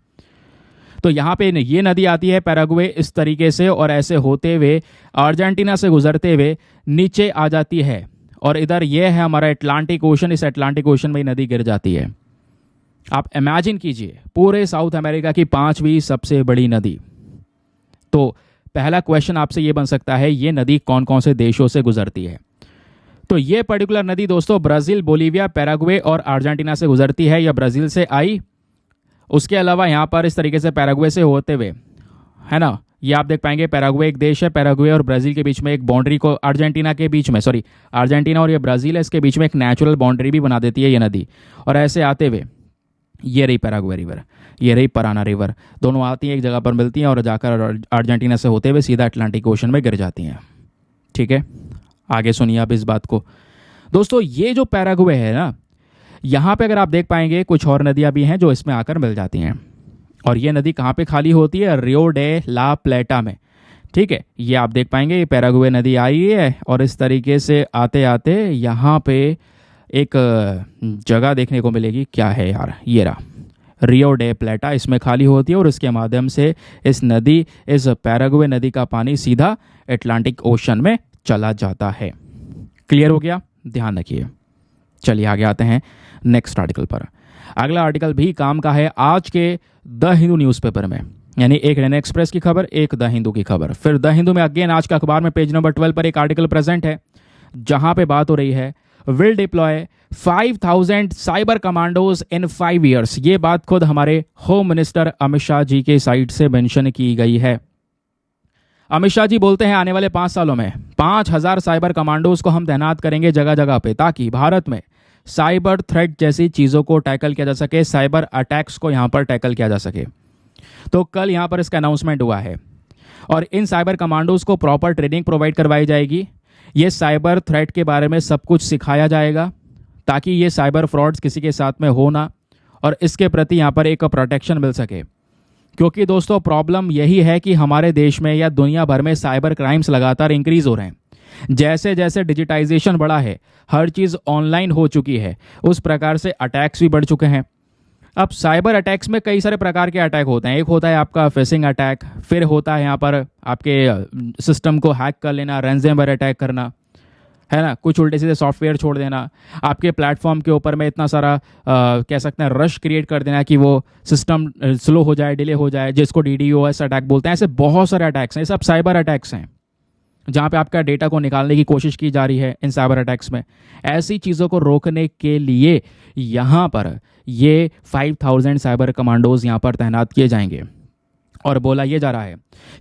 [SPEAKER 1] तो यहाँ पे ये नदी आती है पैराग्वे इस तरीके से, और ऐसे होते हुए अर्जेंटीना से गुजरते हुए नीचे आ जाती है, और इधर ये है हमारा अटलांटिक ओशन, इस अटलांटिक ओशन में नदी गिर जाती है। आप इमेजिन कीजिए, पूरे साउथ अमेरिका की 5वीं सबसे बड़ी नदी। तो पहला क्वेश्चन आपसे ये बन सकता है, ये नदी कौन कौन से देशों से गुजरती है? तो ये पर्टिकुलर नदी दोस्तों ब्राज़ील, बोलीविया, पैराग्वे और अर्जेंटीना से गुजरती है, या ब्राज़ील से आई, उसके अलावा यहाँ पर इस तरीके से पैराग्वे से होते हुए, है ना, ये आप देख पाएंगे पैराग्वे एक देश है, पैराग्वे और ब्राज़ील के बीच में एक बाउंड्री को, अर्जेंटीना के बीच में, सॉरी, अर्जेंटीना और ये ब्राज़ील है, इसके बीच में एक नेचुरल बाउंड्री भी बना देती है ये नदी। और ऐसे आते हुए ये रही पैराग्वे रिवर, ये रही पराना रिवर, दोनों आती हैं एक जगह पर मिलती हैं और जाकर अर्जेंटीना से होते हुए सीधा अटलांटिक ओशन में गिर जाती हैं। ठीक है, आगे सुनिए आप इस बात को दोस्तों। ये जो पैराग्वे है ना, यहाँ पे अगर आप देख पाएंगे कुछ और नदियाँ भी हैं जो इसमें आकर मिल जाती हैं, और ये नदी कहाँ पे खाली होती है? रियो डे ला प्लेटा में। ठीक है, ये आप देख पाएंगे ये पैराग्वे नदी आई है, और इस तरीके से आते आते यहाँ पे एक जगह देखने को मिलेगी, क्या है यार, ये रहा रियो डे प्लेटा, इसमें खाली होती है, और इसके माध्यम से इस नदी, इस पैराग्वे नदी का पानी सीधा अटलांटिक ओशन में चला जाता है। क्लियर हो गया? ध्यान रखिए। चलिए आगे आते हैं नेक्स्ट आर्टिकल पर। अगला आर्टिकल भी काम का है आज के द हिंदू न्यूज़पेपर में, यानी एक इंडियन एक्सप्रेस की खबर, एक द हिंदू की खबर। फिर द हिंदू में अगेन आज का अखबार में पेज नंबर 12 पर एक आर्टिकल प्रेजेंट है, जहां पे बात हो रही है will deploy 5000 cyber commandos in 5 years। ये बात खुद हमारे होम मिनिस्टर अमित शाह जी के साइट से मेंशन की गई है। अमित शाह जी बोलते हैं आने वाले 5 सालों में 5000 साइबर कमांडोज को हम तैनात करेंगे जगह जगह पे, ताकि भारत में साइबर थ्रेट जैसी चीज़ों को टैकल किया जा सके, साइबर अटैक्स को यहाँ पर टैकल किया जा सके। तो कल यहाँ पर इसका अनाउंसमेंट हुआ है, और इन साइबर कमांडोज को प्रॉपर ट्रेनिंग प्रोवाइड करवाई जाएगी। ये साइबर थ्रेट के बारे में सब कुछ सिखाया जाएगा, ताकि ये साइबर फ्रॉड्स किसी के साथ में हो ना, और इसके प्रति यहाँ पर एक प्रोटेक्शन मिल सके। क्योंकि दोस्तों प्रॉब्लम यही है कि हमारे देश में या दुनिया भर में साइबर क्राइम्स लगातार इंक्रीज हो रहे हैं। जैसे जैसे डिजिटाइजेशन बढ़ा है, हर चीज़ ऑनलाइन हो चुकी है, उस प्रकार से अटैक्स भी बढ़ चुके हैं। अब साइबर अटैक्स में कई सारे प्रकार के अटैक होते हैं। एक होता है आपका फिशिंग अटैक, फिर होता है यहाँ पर आपके सिस्टम को हैक कर लेना, रैंसमवेयर अटैक करना, है ना, कुछ उल्टे सीधे सॉफ्टवेयर छोड़ देना, आपके प्लेटफॉर्म के ऊपर में इतना सारा कह सकते हैं रश क्रिएट कर देना कि वो सिस्टम स्लो हो जाए, डिले हो जाए, जिसको DDoS अटैक बोलते हैं। ऐसे बहुत सारे अटैक्स हैं, ये सब साइबर अटैक्स हैं जहाँ पे आपका डेटा को निकालने की कोशिश की जा रही है इन साइबर अटैक्स में। ऐसी चीज़ों को रोकने के लिए यहाँ पर ये 5000 साइबर कमांडोज यहाँ पर तैनात किए जाएंगे। और बोला ये जा रहा है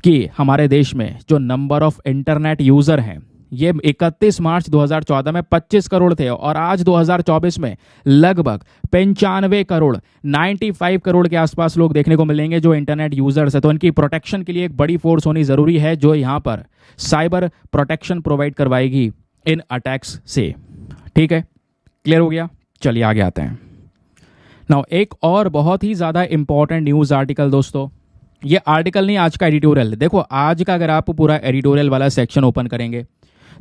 [SPEAKER 1] कि हमारे देश में जो नंबर ऑफ इंटरनेट यूज़र हैं ये 31 मार्च 2014 में 25 करोड़ थे और आज 2024 में लगभग 95 करोड़ 95 करोड़ के आसपास लोग देखने को मिलेंगे जो इंटरनेट यूजर्स है। तो इनकी प्रोटेक्शन के लिए एक बड़ी फोर्स होनी ज़रूरी है जो यहाँ पर साइबर प्रोटेक्शन प्रोवाइड करवाएगी इन अटैक्स से। ठीक है, क्लियर हो गया। चलिए आगे आते हैं। नाउ एक और बहुत ही ज़्यादा इंपॉर्टेंट न्यूज़ आर्टिकल दोस्तों, ये आर्टिकल नहीं आज का एडिटोरियल। देखो आज का अगर आप पूरा एडिटोरियल वाला सेक्शन ओपन करेंगे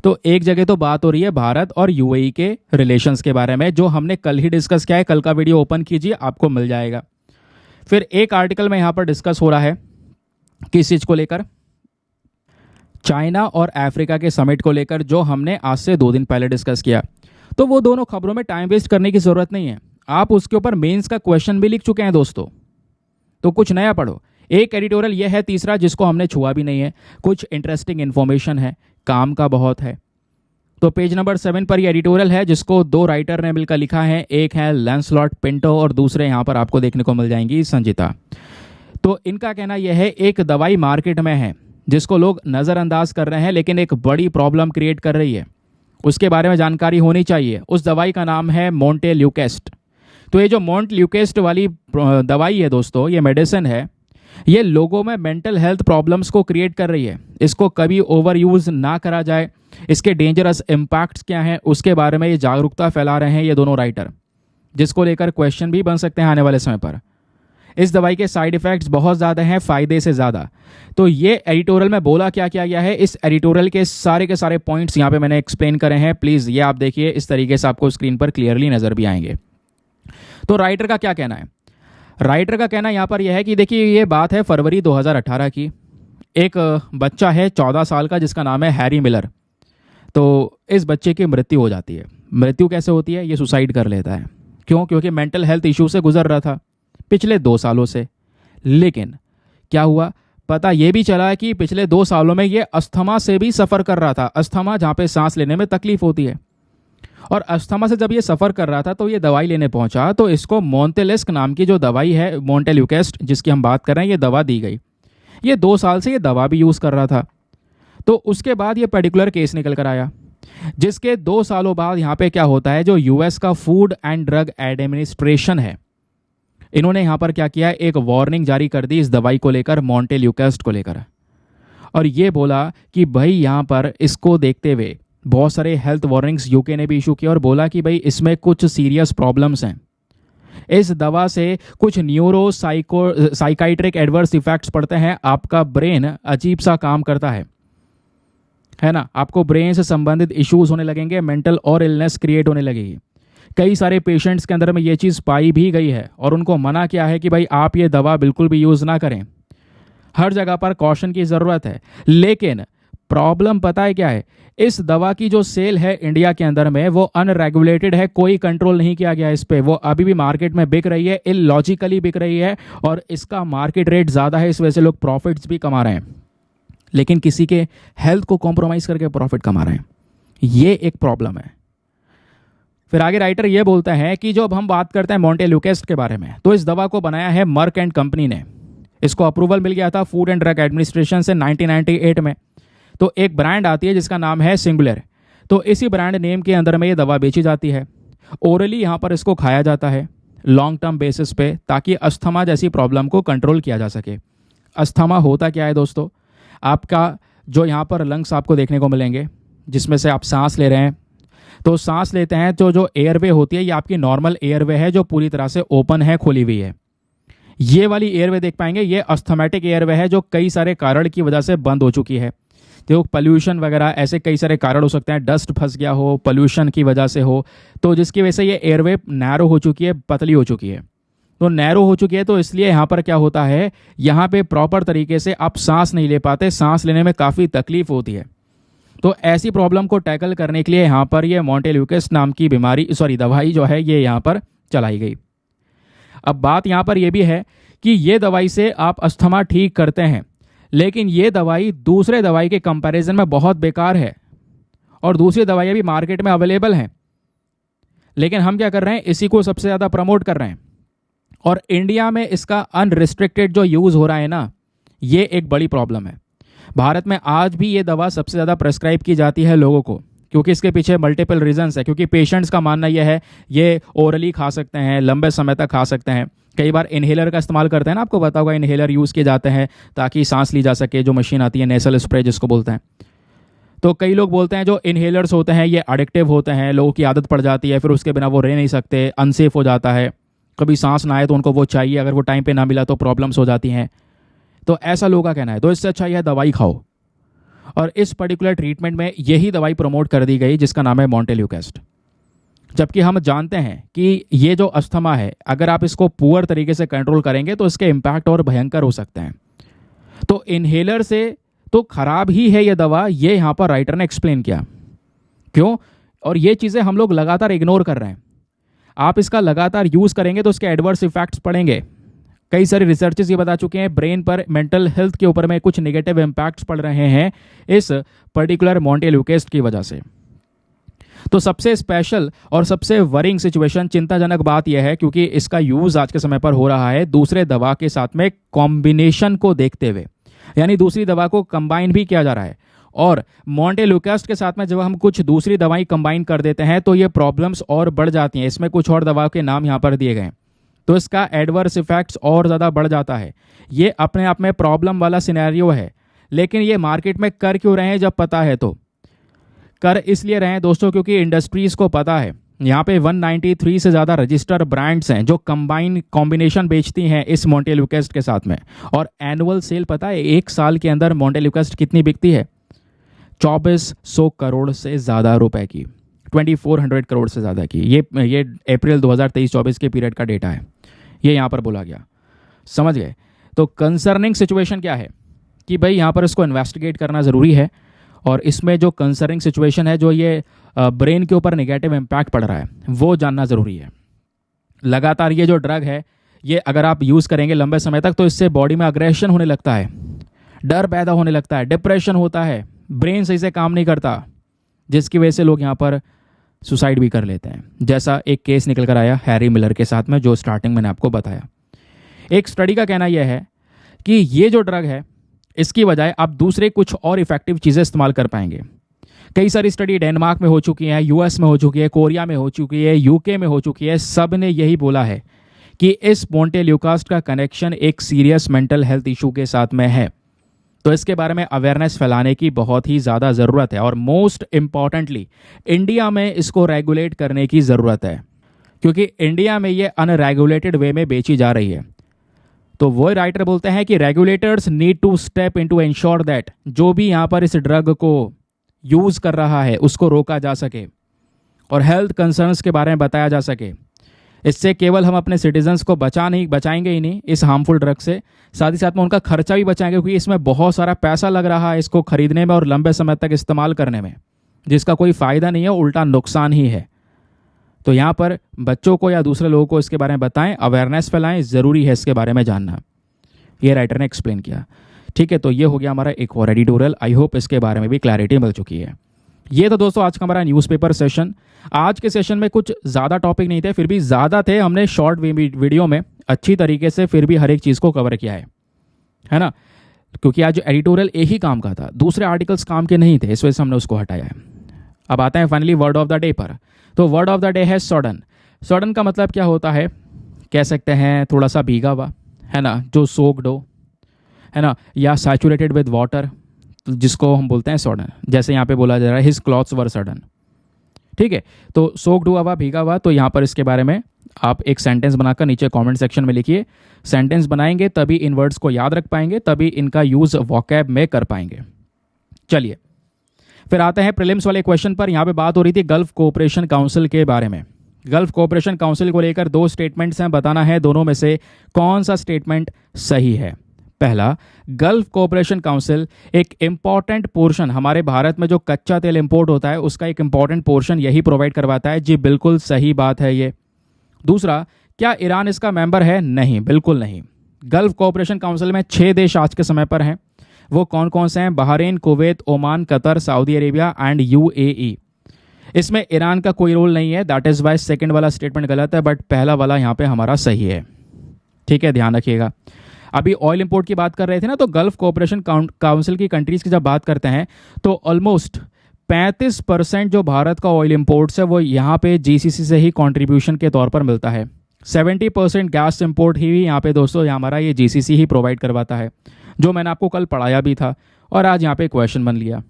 [SPEAKER 1] तो एक जगह तो बात हो रही है भारत और UAE के रिलेशंस के बारे में, जो हमने कल ही डिस्कस किया है। कल का वीडियो ओपन कीजिए, आपको मिल जाएगा। फिर एक आर्टिकल में यहाँ पर डिस्कस हो रहा है किस चीज़ को लेकर, चाइना और अफ्रीका के समिट को लेकर, जो हमने आज से 2 दिन पहले डिस्कस किया। तो वो दोनों खबरों में टाइम वेस्ट करने की ज़रूरत नहीं है, आप उसके ऊपर मेंस का क्वेश्चन भी लिख चुके हैं दोस्तों, तो कुछ नया पढ़ो। एक एडिटोरियल यह है तीसरा जिसको हमने छुआ भी नहीं है, कुछ इंटरेस्टिंग इन्फॉर्मेशन है, काम का बहुत है। तो पेज नंबर 7 पर ये एडिटोरियल है जिसको 2 राइटर ने मिलकर लिखा है, एक है लैंसलॉट पिंटो और दूसरे यहाँ पर आपको देखने को मिल जाएंगी संजिता। तो इनका कहना यह है एक दवाई मार्केट में है जिसको लोग नज़रअंदाज कर रहे हैं लेकिन एक बड़ी प्रॉब्लम क्रिएट कर रही है, उसके बारे में जानकारी होनी चाहिए। उस दवाई का नाम है मोंटेल्यूकेस्ट। तो ये जो मोंटेल्यूकेस्ट वाली दवाई है दोस्तों, ये मेडिसिन है, ये लोगों में मेंटल हेल्थ प्रॉब्लम्स को क्रिएट कर रही है। इसको कभी ओवर यूज़ ना करा जाए, इसके डेंजरस इम्पैक्ट्स क्या हैं उसके बारे में ये जागरूकता फैला रहे हैं ये दोनों राइटर, जिसको लेकर क्वेश्चन भी बन सकते हैं आने वाले समय पर। इस दवाई के साइड इफ़ेक्ट्स बहुत ज़्यादा हैं, फ़ायदे से ज़्यादा। तो ये एडिटोरियल में बोला क्या किया गया है, इस एडिटोरियल के सारे पॉइंट्स यहाँ पे मैंने एक्सप्लेन करे हैं। प्लीज़ ये आप देखिए, इस तरीके से आपको स्क्रीन पर क्लियरली नज़र भी आएंगे। तो राइटर का क्या कहना है, राइटर का कहना यहाँ पर यह है कि देखिए ये बात है फरवरी 2018 की। एक बच्चा है 14 साल का जिसका नाम है हैरी मिलर। तो इस बच्चे की मृत्यु हो जाती है। मृत्यु कैसे होती है, ये सुसाइड कर लेता है। क्यों? क्योंकि मेंटल हेल्थ इशू से गुजर रहा था पिछले 2 सालों से। लेकिन क्या हुआ, पता ये भी चला है कि पिछले 2 सालों में ये अस्थमा से भी सफ़र कर रहा था। अस्थमा जहाँ पे सांस लेने में तकलीफ होती है, और अस्थमा से जब ये सफ़र कर रहा था तो ये दवाई लेने पहुंचा तो इसको मोंटेलेस्क नाम की जो दवाई है, मोंटेल्यूकेस्ट जिसकी हम बात कर रहे हैं, ये दवा दी गई। ये 2 साल से ये दवा भी यूज़ कर रहा था। तो उसके बाद ये पर्टिकुलर केस निकल कर आया, जिसके 2 सालों बाद यहाँ पे क्या होता है, जो US का फूड एंड ड्रग एडमिनिस्ट्रेशन है, इन्होंने यहाँ पर क्या किया, एक वार्निंग जारी कर दी इस दवाई को लेकर, मोंटेल्यूकेस्ट को लेकर। और ये बोला कि भाई यहाँ पर इसको देखते हुए बहुत सारे हेल्थ वार्निंग्स UK ने भी इशू किया और बोला कि भाई इसमें कुछ सीरियस प्रॉब्लम्स हैं। इस दवा से कुछ साइकाइट्रिक एडवर्स इफेक्ट्स पड़ते हैं। आपका ब्रेन अजीब सा काम करता है ना, आपको ब्रेन से संबंधित इश्यूज होने लगेंगे, मेंटल और इलनेस क्रिएट होने लगेगी। कई सारे पेशेंट्स के अंदर में ये चीज़ पाई भी गई है और उनको मना किया है कि भाई आप ये दवा बिल्कुल भी यूज़ ना करें। हर जगह पर कॉशन की ज़रूरत है। लेकिन प्रॉब्लम पता है क्या है, इस दवा की जो सेल है इंडिया के अंदर में वो अनरेगुलेटेड है, कोई कंट्रोल नहीं किया गया इस पर। वो अभी भी मार्केट में बिक रही है, इलॉजिकली बिक रही है और इसका मार्केट रेट ज़्यादा है, इस वजह से लोग प्रॉफिट्स भी कमा रहे हैं, लेकिन किसी के हेल्थ को कॉम्प्रोमाइज़ करके प्रॉफिट कमा रहे हैं। ये एक प्रॉब्लम है। फिर आगे राइटर ये बोलता है कि जब हम बात करते हैं मोंटेल्यूकेस्ट के बारे में, तो इस दवा को बनाया है मर्क एंड कंपनी ने। इसको अप्रूवल मिल गया था फूड एंड ड्रग एडमिनिस्ट्रेशन से 1998 में। तो एक ब्रांड आती है जिसका नाम है सिंगुलर। तो इसी ब्रांड नेम के अंदर में ये दवा बेची जाती है। ओरली यहाँ पर इसको खाया जाता है लॉन्ग टर्म बेसिस पे, ताकि अस्थमा जैसी प्रॉब्लम को कंट्रोल किया जा सके। अस्थमा होता क्या है दोस्तों, आपका जो यहाँ पर लंग्स आपको देखने को मिलेंगे जिसमें से आप सांस ले रहे हैं, तो सांस लेते हैं तो जो एयरवे होती है ये आपकी नॉर्मल एयरवे है जो पूरी तरह से ओपन है, खुली हुई है। ये वाली एयरवे देख पाएंगे, ये अस्थमेटिक एयरवे है जो कई सारे कारण की वजह से बंद हो चुकी है। तो पॉल्यूशन वगैरह ऐसे कई सारे कारण हो सकते हैं, डस्ट फंस गया हो, पॉल्यूशन की वजह से हो, तो जिसकी वजह से ये एयरवे नैरो हो चुकी है, पतली हो चुकी है। तो नैरो हो चुकी है, तो इसलिए यहाँ पर क्या होता है, यहाँ पे प्रॉपर तरीके से आप सांस नहीं ले पाते, सांस लेने में काफ़ी तकलीफ होती है। तो ऐसी प्रॉब्लम को टैकल करने के लिए यहाँ पर ये मोंटेल्यूकेस्ट नाम की दवाई जो है ये यहाँ पर चलाई गई। अब बात यहाँ पर यह भी है कि ये दवाई से आप अस्थमा ठीक करते हैं, लेकिन ये दवाई दूसरे दवाई के कंपैरिजन में बहुत बेकार है और दूसरी दवाइयाँ भी मार्केट में अवेलेबल हैं, लेकिन हम क्या कर रहे हैं, इसी को सबसे ज़्यादा प्रमोट कर रहे हैं। और इंडिया में इसका अनरिस्ट्रिक्टेड जो यूज़ हो रहा है ना, ये एक बड़ी प्रॉब्लम है। भारत में आज भी ये दवा सबसे ज़्यादा प्रेस्क्राइब की जाती है लोगों को, क्योंकि इसके पीछे मल्टीपल रीजंस है। क्योंकि पेशेंट्स का मानना यह है ये ओरली खा सकते हैं, लंबे समय तक खा सकते हैं। कई बार इन्हेलर का इस्तेमाल करते हैं ना, आपको पता होगा इन्हेलर यूज़ किए जाते हैं ताकि सांस ली जा सके, जो मशीन आती है नेसल स्प्रे जिसको बोलते हैं। तो कई लोग बोलते हैं जो इन्हेलर्स होते हैं ये एडिक्टिव होते हैं, लोगों की आदत पड़ जाती है, फिर उसके बिना वो रह नहीं सकते, अनसेफ हो जाता है, कभी सांस ना आए तो उनको वो चाहिए, अगर वो टाइम पे ना मिला तो प्रॉब्लम्स हो जाती हैं। तो ऐसा लोगों का कहना है। तो इससे अच्छा यह दवाई खाओ, और इस पर्टिकुलर ट्रीटमेंट में यही दवाई प्रमोट कर दी गई जिसका नाम है मोंटेल्यूकेस्ट। जबकि हम जानते हैं कि ये जो अस्थमा है, अगर आप इसको पुअर तरीके से कंट्रोल करेंगे तो इसके इम्पैक्ट और भयंकर हो सकते हैं। तो इन्हेलर से तो खराब ही है ये दवा, ये यहाँ पर राइटर ने एक्सप्लेन किया क्यों, और ये चीज़ें हम लोग लगातार इग्नोर कर रहे हैं। आप इसका लगातार यूज़ करेंगे तो इसके एडवर्स इफेक्ट्स पड़ेंगे। कई सारे रिसर्चेस ये बता चुके हैं ब्रेन पर, मेंटल हेल्थ के ऊपर में कुछ नेगेटिव इम्पैक्ट्स पड़ रहे हैं इस पर्टिकुलर मोंटेल्यूकेस्ट की वजह से। तो सबसे स्पेशल और सबसे वरिंग सिचुएशन, चिंताजनक बात यह है, क्योंकि इसका यूज़ आज के समय पर हो रहा है दूसरे दवा के साथ में कॉम्बिनेशन को देखते हुए, यानी दूसरी दवा को कंबाइन भी किया जा रहा है। और मोंटेल्यूकेस्ट के साथ में जब हम कुछ दूसरी दवाई कंबाइन कर देते हैं तो ये प्रॉब्लम्स और बढ़ जाती हैं। इसमें कुछ और दवाओं के नाम यहाँ पर दिए गए हैं, तो इसका एडवर्स इफेक्ट्स और ज़्यादा बढ़ जाता है। ये अपने आप में प्रॉब्लम वाला सिनेरियो है, लेकिन ये मार्केट में कर क्यों रहे हैं, जब पता है तो कर इसलिए रहे हैं दोस्तों क्योंकि इंडस्ट्रीज़ को पता है। यहाँ पे 193 से ज़्यादा रजिस्टर्ड ब्रांड्स हैं जो कॉम्बिनेशन बेचती हैं इस मोंटेल्यूकेस्ट के साथ में, और एनुअल सेल पता है एक साल के अंदर मोंटेल्यूकेस्ट कितनी बिकती है, 2400 करोड़ से ज़्यादा रुपए की, 2400 करोड़ से ज़्यादा की। ये अप्रैल 2023-24 के पीरियड का डेटा है, ये यहाँ पर बोला गया। समझ गए? तो कंसर्निंग सिचुएशन क्या है कि भाई यहाँ पर इसको इन्वेस्टिगेट करना ज़रूरी है, और इसमें जो कंसर्निंग सिचुएशन है, जो ये ब्रेन के ऊपर नेगेटिव इम्पैक्ट पड़ रहा है, वो जानना ज़रूरी है। लगातार ये जो ड्रग है, ये अगर आप यूज़ करेंगे लंबे समय तक तो इससे बॉडी में अग्रेशन होने लगता है, डर पैदा होने लगता है, डिप्रेशन होता है, ब्रेन सही से काम नहीं करता, जिसकी वजह से लोग यहाँ पर सुसाइड भी कर लेते हैं। जैसा एक केस निकल कर आया हैरी मिलर के साथ में, जो स्टार्टिंग मैंने आपको बताया। एक स्टडी का कहना यह है कि ये जो ड्रग है, इसकी बजाय आप दूसरे कुछ और इफेक्टिव चीज़ें इस्तेमाल कर पाएंगे। कई सारी स्टडी डेनमार्क में हो चुकी हैं, यूएस में हो चुकी है, कोरिया में हो चुकी है, यूके में हो चुकी है। सब ने यही बोला है कि इस मोंटेल्यूकेस्ट का कनेक्शन एक सीरियस मेंटल हेल्थ इशू के साथ में है। तो इसके बारे में अवेयरनेस फैलाने की बहुत ही ज़्यादा ज़रूरत है, और मोस्ट इम्पॉर्टेंटली इंडिया में इसको रेगुलेट करने की ज़रूरत है, क्योंकि इंडिया में ये अनरेगुलेटेड वे में बेची जा रही है। तो वो राइटर बोलते हैं कि regulators need to step in to ensure that जो भी यहाँ पर इस ड्रग को यूज़ कर रहा है उसको रोका जा सके और हेल्थ कंसर्न्स के बारे में बताया जा सके। इससे केवल हम अपने सिटीजन्स को बचाएंगे ही नहीं इस हार्मफुल ड्रग से, साथ ही साथ में उनका खर्चा भी बचाएंगे, क्योंकि इसमें बहुत सारा पैसा लग रहा है इसको खरीदने में और लंबे समय तक इस्तेमाल करने में, जिसका कोई फ़ायदा नहीं है, उल्टा नुकसान ही है। तो यहाँ पर बच्चों को या दूसरे लोगों को इसके बारे में बताएं, अवेयरनेस फैलाएं, ज़रूरी है इसके बारे में जानना। ये राइटर ने एक्सप्लेन किया। ठीक है, तो ये हो गया हमारा एक और एडिटोरियल। आई होप इसके बारे में भी क्लैरिटी मिल चुकी है। ये तो दोस्तों आज का हमारा न्यूज़पेपर सेशन। आज के सेशन में कुछ ज़्यादा टॉपिक नहीं थे, फिर भी ज़्यादा थे, हमने शॉर्ट वीडियो में अच्छी तरीके से फिर भी हर एक चीज़ को कवर किया है ना, क्योंकि आज एडिटोरियल एक ही काम का था, दूसरे आर्टिकल्स काम के नहीं थे, इस वजह से हमने उसको हटाया है। अब आते हैं finally word of the day पर। तो वर्ड ऑफ द डे है सडन। सडन का मतलब क्या होता है, कह सकते हैं थोड़ा सा भीगा हुआ, है ना, जो सोक्ड हो, है ना, या सैचुरेटेड विद वाटर, जिसको हम बोलते हैं सडन। जैसे यहाँ पे बोला जा रहा है हिज क्लॉथ्स वर सडन। ठीक है, तो सोक्ड हुआ, भीगा हुआ, तो यहाँ पर इसके बारे में आप एक सेंटेंस बनाकर नीचे कमेंट सेक्शन में लिखिए। सेंटेंस बनाएंगे तभी इन वर्ड्स को याद रख पाएंगे, तभी इनका यूज़ वोकैब में कर पाएंगे। चलिए फिर आते हैं प्रीलिम्स वाले क्वेश्चन पर। यहाँ पे बात हो रही थी गल्फ कोऑपरेशन काउंसिल के बारे में। गल्फ कोऑपरेशन काउंसिल को लेकर दो स्टेटमेंट्स हैं, बताना है दोनों में से कौन सा स्टेटमेंट सही है। पहला, गल्फ कोऑपरेशन काउंसिल एक इंपॉर्टेंट पोर्शन, हमारे भारत में जो कच्चा तेल इंपोर्ट होता है उसका एक इंपॉर्टेंट पोर्शन यही प्रोवाइड करवाता है। जी बिल्कुल सही बात है ये। दूसरा, क्या ईरान इसका मेंबर है? नहीं, बिल्कुल नहीं। गल्फ कोऑपरेशन काउंसिल में 6 देश आज के समय पर हैं। वो कौन कौन से हैं? Bahrain, Kuwait, Oman, Qatar, Saudi Arabia and UAE. इसमें ईरान का कोई रोल नहीं है, दैट इज वाई सेकंड वाला स्टेटमेंट गलत है, बट पहला वाला यहाँ पे हमारा सही है। ठीक है, ध्यान रखिएगा। अभी ऑयल इंपोर्ट की बात कर रहे थे ना, तो गल्फ कोऑपरेशन काउंसिल की कंट्रीज की जब बात करते हैं तो ऑलमोस्ट 35% जो भारत का ऑयल इंपोर्ट्स है वो यहाँ पे जीसीसी से ही कंट्रीब्यूशन के तौर पर मिलता है। 70% गैस इंपोर्ट ही यहाँ पे दोस्तों हमारा ये जीसीसी ही प्रोवाइड करवाता है, जो मैंने आपको कल पढ़ाया भी था और आज यहाँ पे क्वेश्चन बन लिया।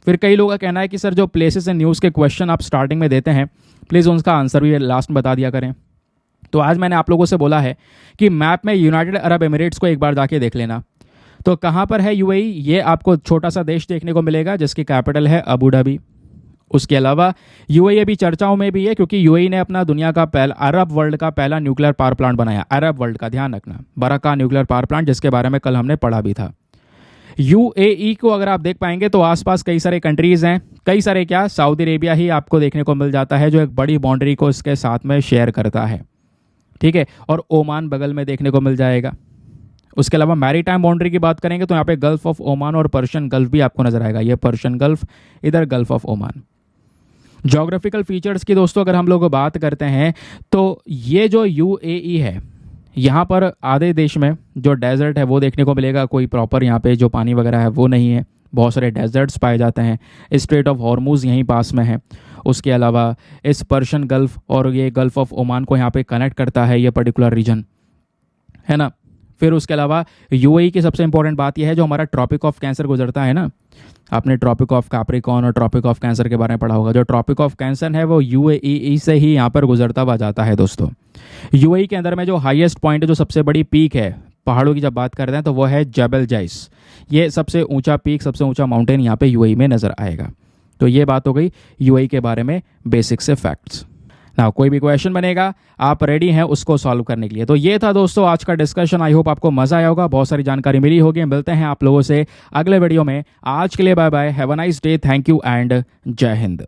[SPEAKER 1] फिर कई लोगों का कहना है कि सर जो प्लेसेस एंड न्यूज़ के क्वेश्चन आप स्टार्टिंग में देते हैं प्लीज़ उनका आंसर भी लास्ट में बता दिया करें। तो आज मैंने आप लोगों से बोला है कि मैप में यूनाइटेड अरब एमिरेट्स को एक बार जाके देख लेना। तो कहाँ पर है यूएई? ये आपको छोटा सा देश देखने को मिलेगा जिसकी कैपिटल है अबू धाबी। उसके अलावा यूएई अभी चर्चाओं में भी है क्योंकि यूएई ने अपना दुनिया का पहला, अरब वर्ल्ड का पहला न्यूक्लियर पावर प्लांट बनाया। अरब वर्ल्ड का, ध्यान रखना, बरका न्यूक्लियर पावर प्लांट, जिसके बारे में कल हमने पढ़ा भी था। यूएई को अगर आप देख पाएंगे तो आसपास कई सारे कंट्रीज हैं, कई सारे क्या, सऊदी अरेबिया ही आपको देखने को मिल जाता है जो एक बड़ी बाउंड्री को इसके साथ में शेयर करता है। ठीक है, और ओमान बगल में देखने को मिल जाएगा। उसके अलावा मैरीटाइम बाउंड्री की बात करेंगे तो यहाँ पे गल्फ ऑफ ओमान और पर्शियन गल्फ भी आपको नजर आएगा। ये पर्शियन गल्फ, इधर gulf of Oman. Geographical features की दोस्तों अगर हम लोग बात करते हैं तो ये जो यूएई है, यहाँ पर आधे देश में जो डेजर्ट है वो देखने को मिलेगा, कोई प्रॉपर यहाँ पे जो पानी वगैरह है वो नहीं है, बहुत सारे डेजर्ट्स पाए जाते हैं। स्ट्रेट ऑफ हॉर्मुज यहीं पास में है। उसके अलावा इस पर्शियन गल्फ और ये गल्फ ऑफ ओमान को यहाँ पे कनेक्ट करता है ये पर्टिकुलर रीजन, है ना। फिर उसके अलावा यूएई की सबसे इंपॉर्टेंट बात यह है जो हमारा ट्रॉपिक ऑफ कैंसर गुजरता है ना, आपने ट्रॉपिक ऑफ कैप्रिकॉर्न और ट्रॉपिक ऑफ कैंसर के बारे में पढ़ा होगा। जो ट्रॉपिक ऑफ कैंसर है वो यूएई से ही यहाँ पर गुजरता हुआ जाता है दोस्तों। यूएई के अंदर में जो हाईएस्ट पॉइंट है, जो सबसे बड़ी पीक है पहाड़ों की जब बात करते हैं तो वो है जबल जाइस। ये सबसे ऊंचा पीक, सबसे ऊंचा माउंटेन यहाँ पे यूएई में नजर आएगा। तो ये बात हो गई यूएई के बारे में बेसिक से फैक्ट्स। ना कोई भी क्वेश्चन बनेगा आप रेडी हैं उसको सॉल्व करने के लिए। तो ये था दोस्तों आज का डिस्कशन। आई होप आपको मजा आया होगा, बहुत सारी जानकारी मिली होगी। मिलते हैं आप लोगों से अगले वीडियो में। आज के लिए bye bye, have a nice day, thank you and Jai Hind.